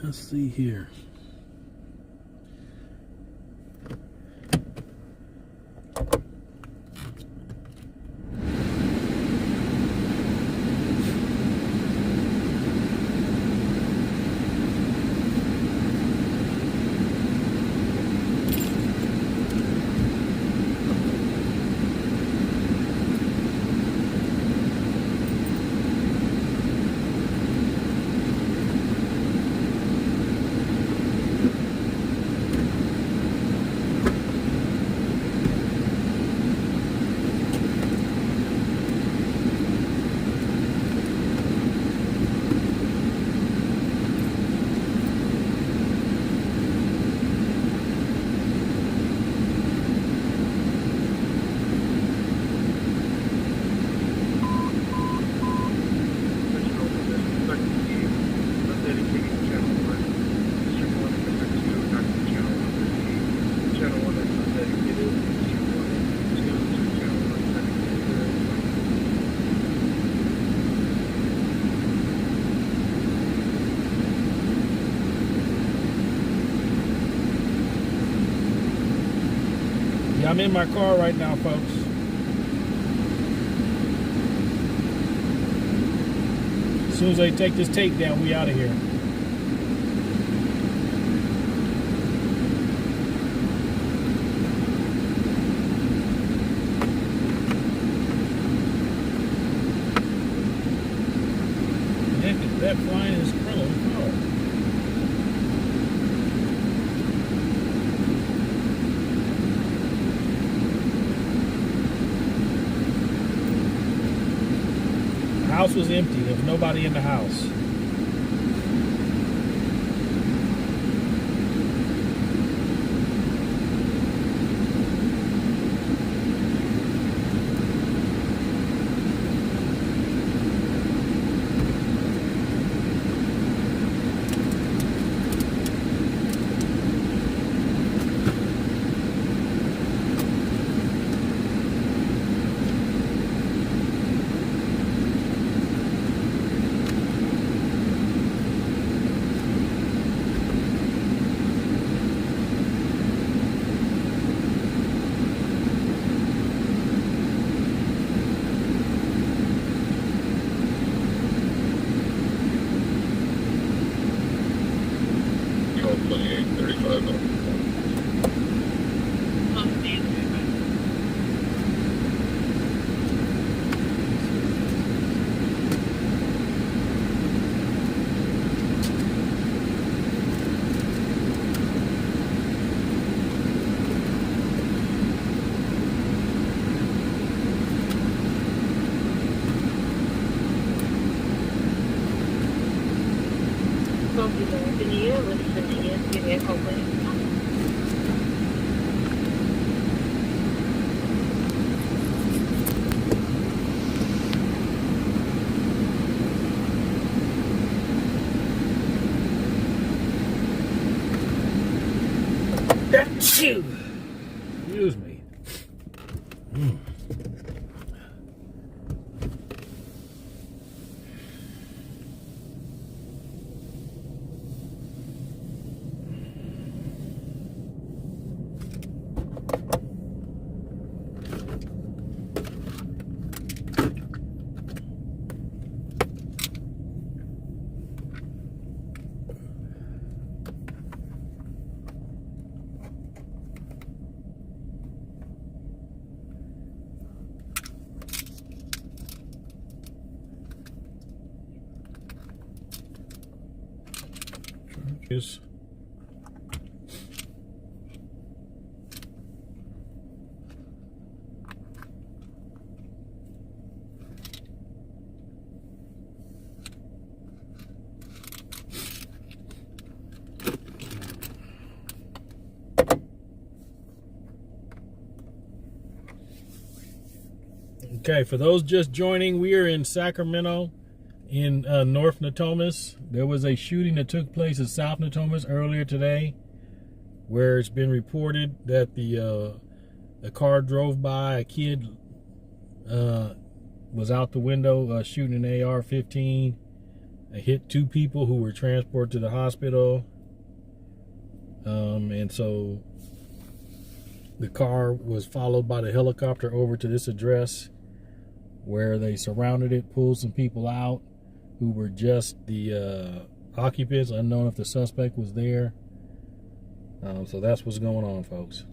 Let's see here. I'm in my car right now, folks. As soon as they take this tape down, we out of here. That flying is criminal. The house was empty. There was nobody in the house. Can you listen to you? Give me a call, please. Excuse me. Charges. Okay, for those just joining, we are in Sacramento in North Natomas. There was a shooting that took place in South Natomas earlier today, where it's been reported that the car drove by, a kid was out the window shooting an AR-15. It hit two people who were transported to the hospital. And so the car was followed by the helicopter over to this address, where they surrounded it, pulled some people out who were just the occupants, unknown if the suspect was there. So that's what's going on, folks.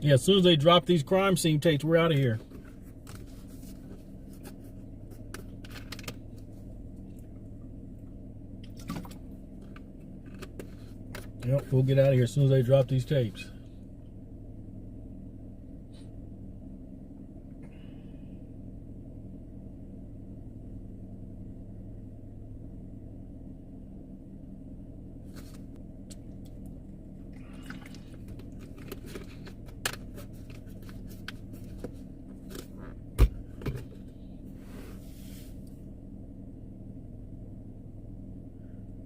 Yeah, as soon as they drop these crime scene tapes, we're out of here. Yep, we'll get out of here as soon as they drop these tapes.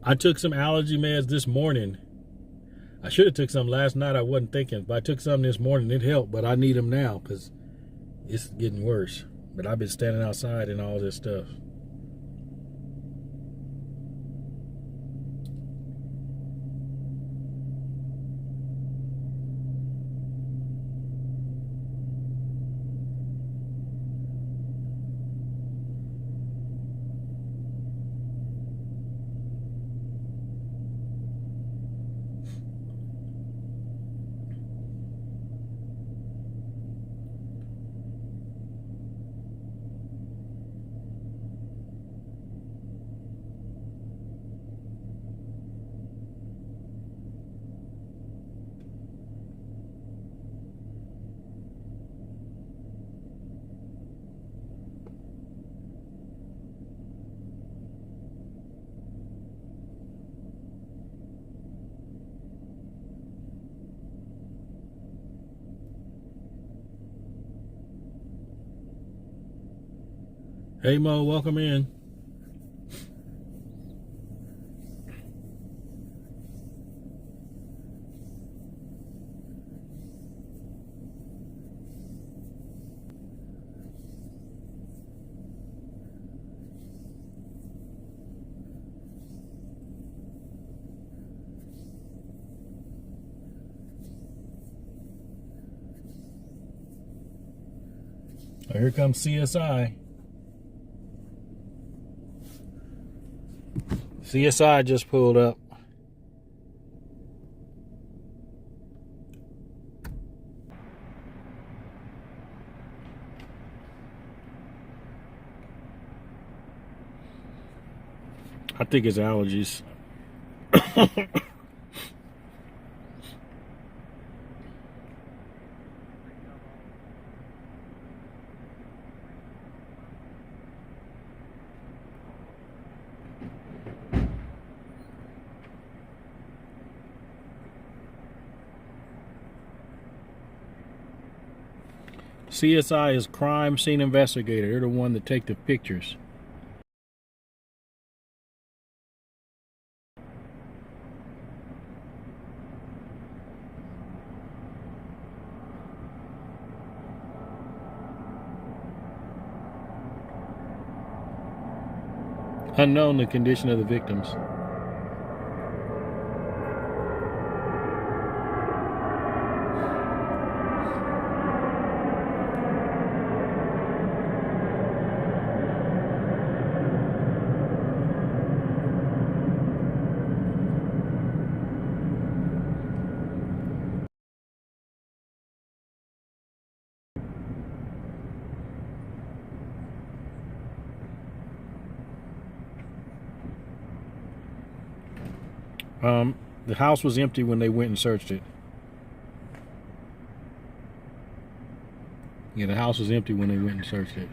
I took some allergy meds this morning. I should have took some last night. I wasn't thinking, but I took some this morning. It helped, but I need them now because it's getting worse. But I've been standing outside and all this stuff. Hey Mo, welcome in. Oh, here comes CSI. CSI just pulled up. I think it's allergies. CSI is crime scene investigator. They're the one that take the pictures. Unknown the condition of the victims. The house was empty when they went and searched it. Yeah, the house was empty when they went and searched it.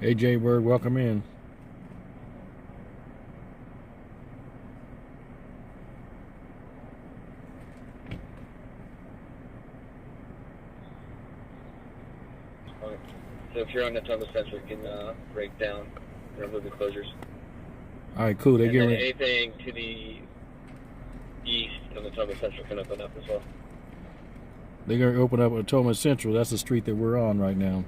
Hey, Jay Bird, welcome in. So if you're on the tunnel sensor, you can break down and remove the closures. All right, cool. They And get then ready. anything to the east of the tunnel sensor can open up as well. They're gonna open up Atonement Central. That's the street that we're on right now.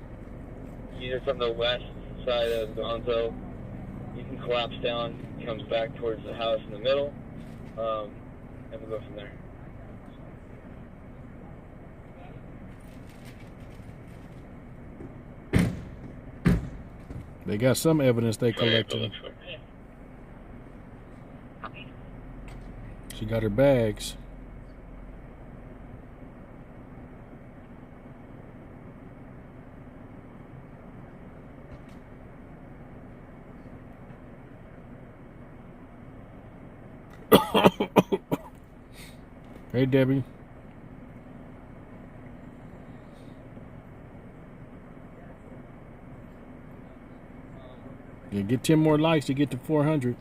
Either from the west side of Gonzo, you can collapse down, comes back towards the house in the middle, and we'll go from there. They got some evidence they collected. She got her bags. Hey, Debbie. Yeah, get 10 more likes to get to 400.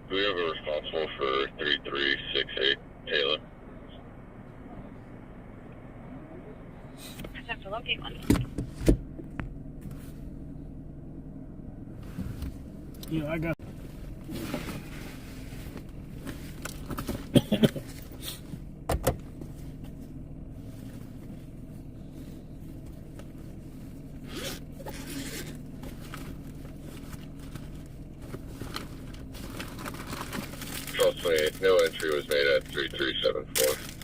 Do we have a responsible for 3368 Taylor? Just have to locate one. Yeah, I got. No entry was made at 3374.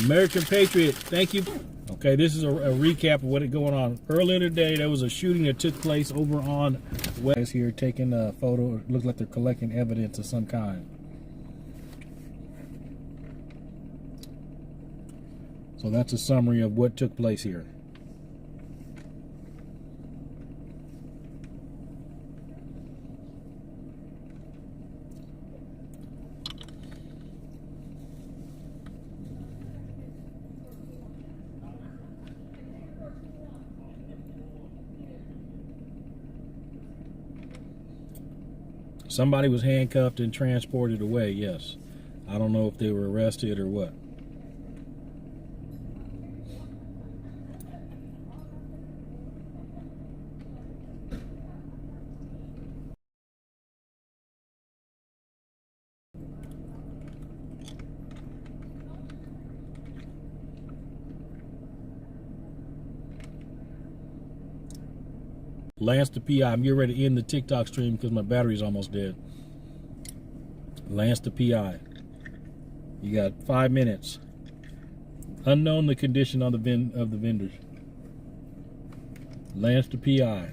American Patriot, thank you Okay, this is a recap of what is going on. Earlier today, there was a shooting that took place over on West here, taking a photo. It looks like they're collecting evidence of some kind. So that's a summary of what took place here. Somebody was handcuffed and transported away, yes. I don't know if they were arrested or what. Lance the PI, I'm getting ready to end the TikTok stream because my battery's almost dead. Lance the PI. You got 5 minutes. Unknown the condition of the vendors. Lance the PI.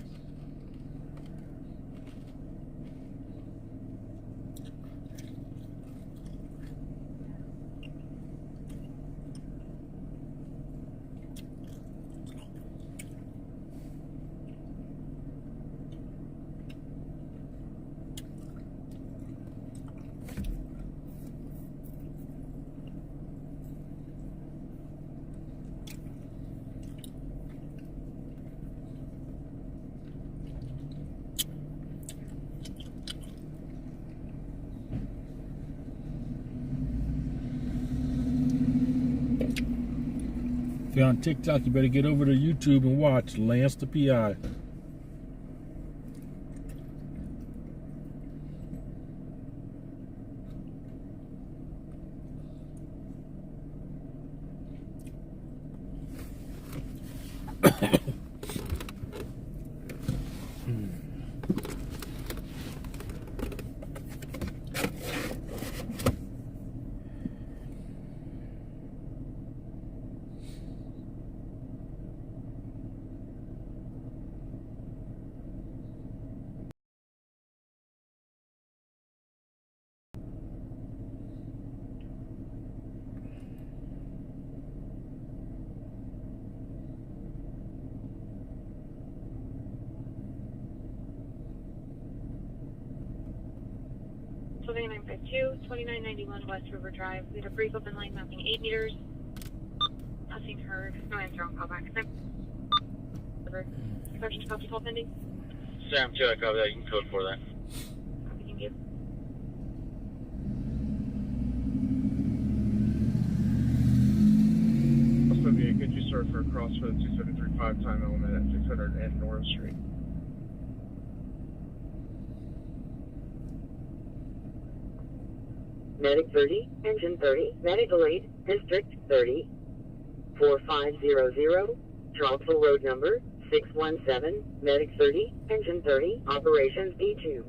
If you're on TikTok, you better get over to YouTube and watch Lance the PI. Something 952, 2991 West River Drive. We had a brief open line mapping 8 meters. Nothing heard. No answer on callback. Sergeant copy call pending. Sam 2, I copy that. You can code for that. Thank you. Also be a good use order for a cross for the 2735 time element at 600 and North Street. Medic 30, Engine 30, Medical Aid, District 30, 4500, Charlottesville Road number 617, Medic 30, Engine 30, Operations B2.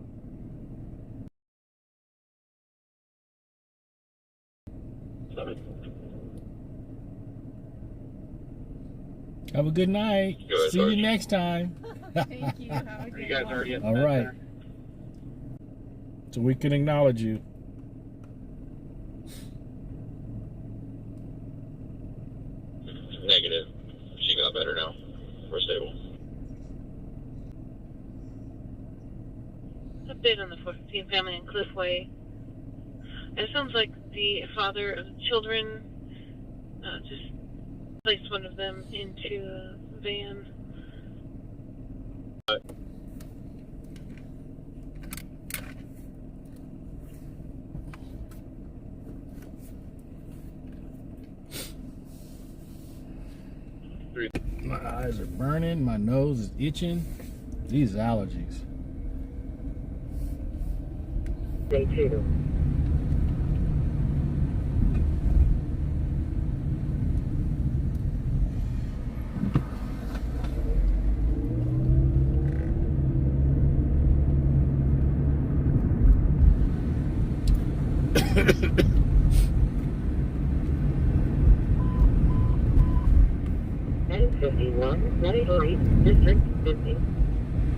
Have a good night. Good, See you next time. Thank you. Have a You great guys one. already at the All med right. center? So we can acknowledge you. Negative. She got better now. We're stable. Update on the 14 family in Cliffway. It sounds like the father of the children just placed one of them into a van. My eyes are burning. My nose is itching. These allergies. Day 2. Medic 8, District 50.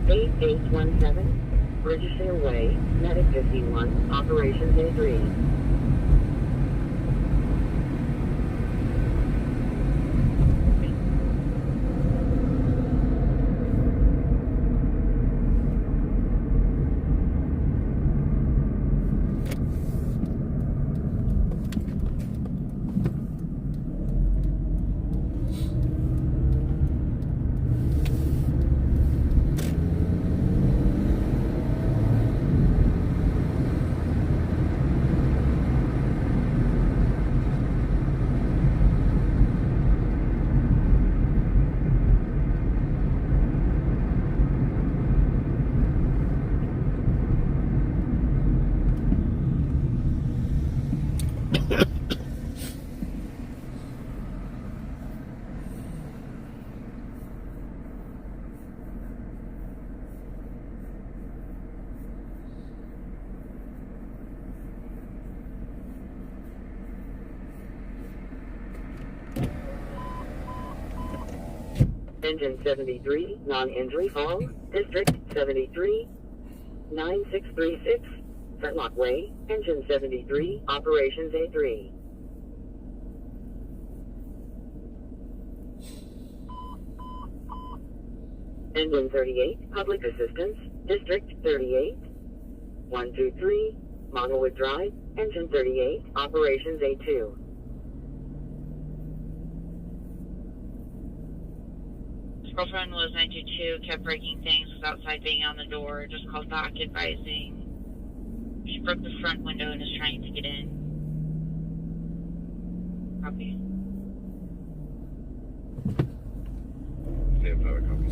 8817, Register Way, Medic 51, Operations A3. Engine 73, non-injury fall, District 73, 9636, Fetlock Way, Engine 73, Operations A3. Engine 38, Public Assistance, District 38, 123, Modelwood Drive, Engine 38, Operations A2. Girlfriend was 922, kept breaking things, was outside banging on the door, just called back advising she broke the front window and is trying to get in. Copy. Stand by, copy.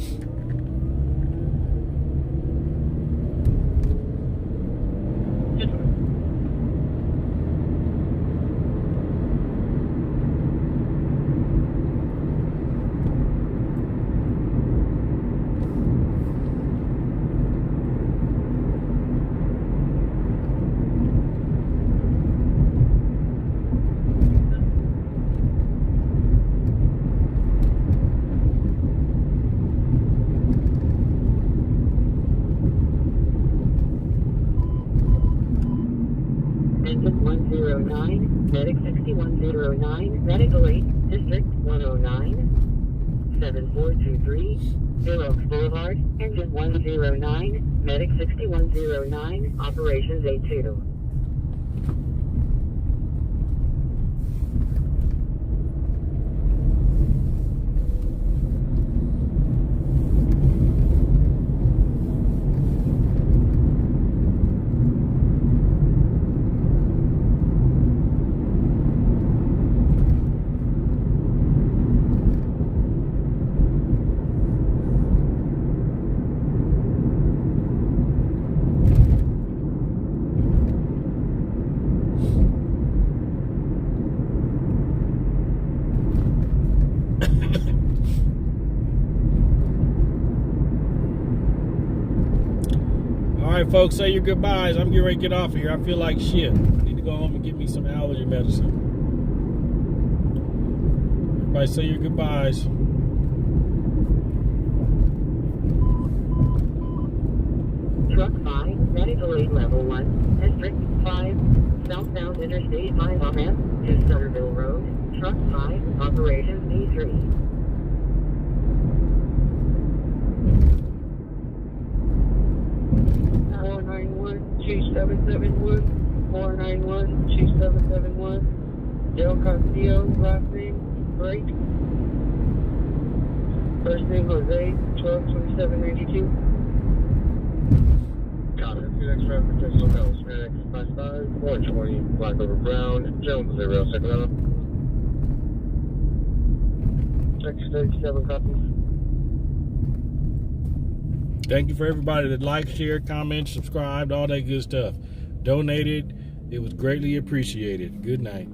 Engine 109, Medic 6109, Medical 8, District 109, 7423, Hill Oaks Boulevard, Engine 109, Medic 6109, Operations A2. Alright folks, say your goodbyes. I'm getting ready to get off of here. I feel like shit. I need to go home and get me some allergy medicine. Everybody say your goodbyes. Truck 5, Medical 8 Level 1, District 5, southbound Interstate 5 on ramp to Sutterville Road, Truck 5, Operations D3. 2771, 491-2771, Del Castillo, last name, Bright. First name, Jose, 122792. Copy. 2 extra potential locales. Medic 55, 120, Black over Brown, Jones 0, Sacramento. Texas 37 copies. Thank you for everybody that liked, shared, commented, subscribed, all that good stuff. Donated. It was greatly appreciated. Good night.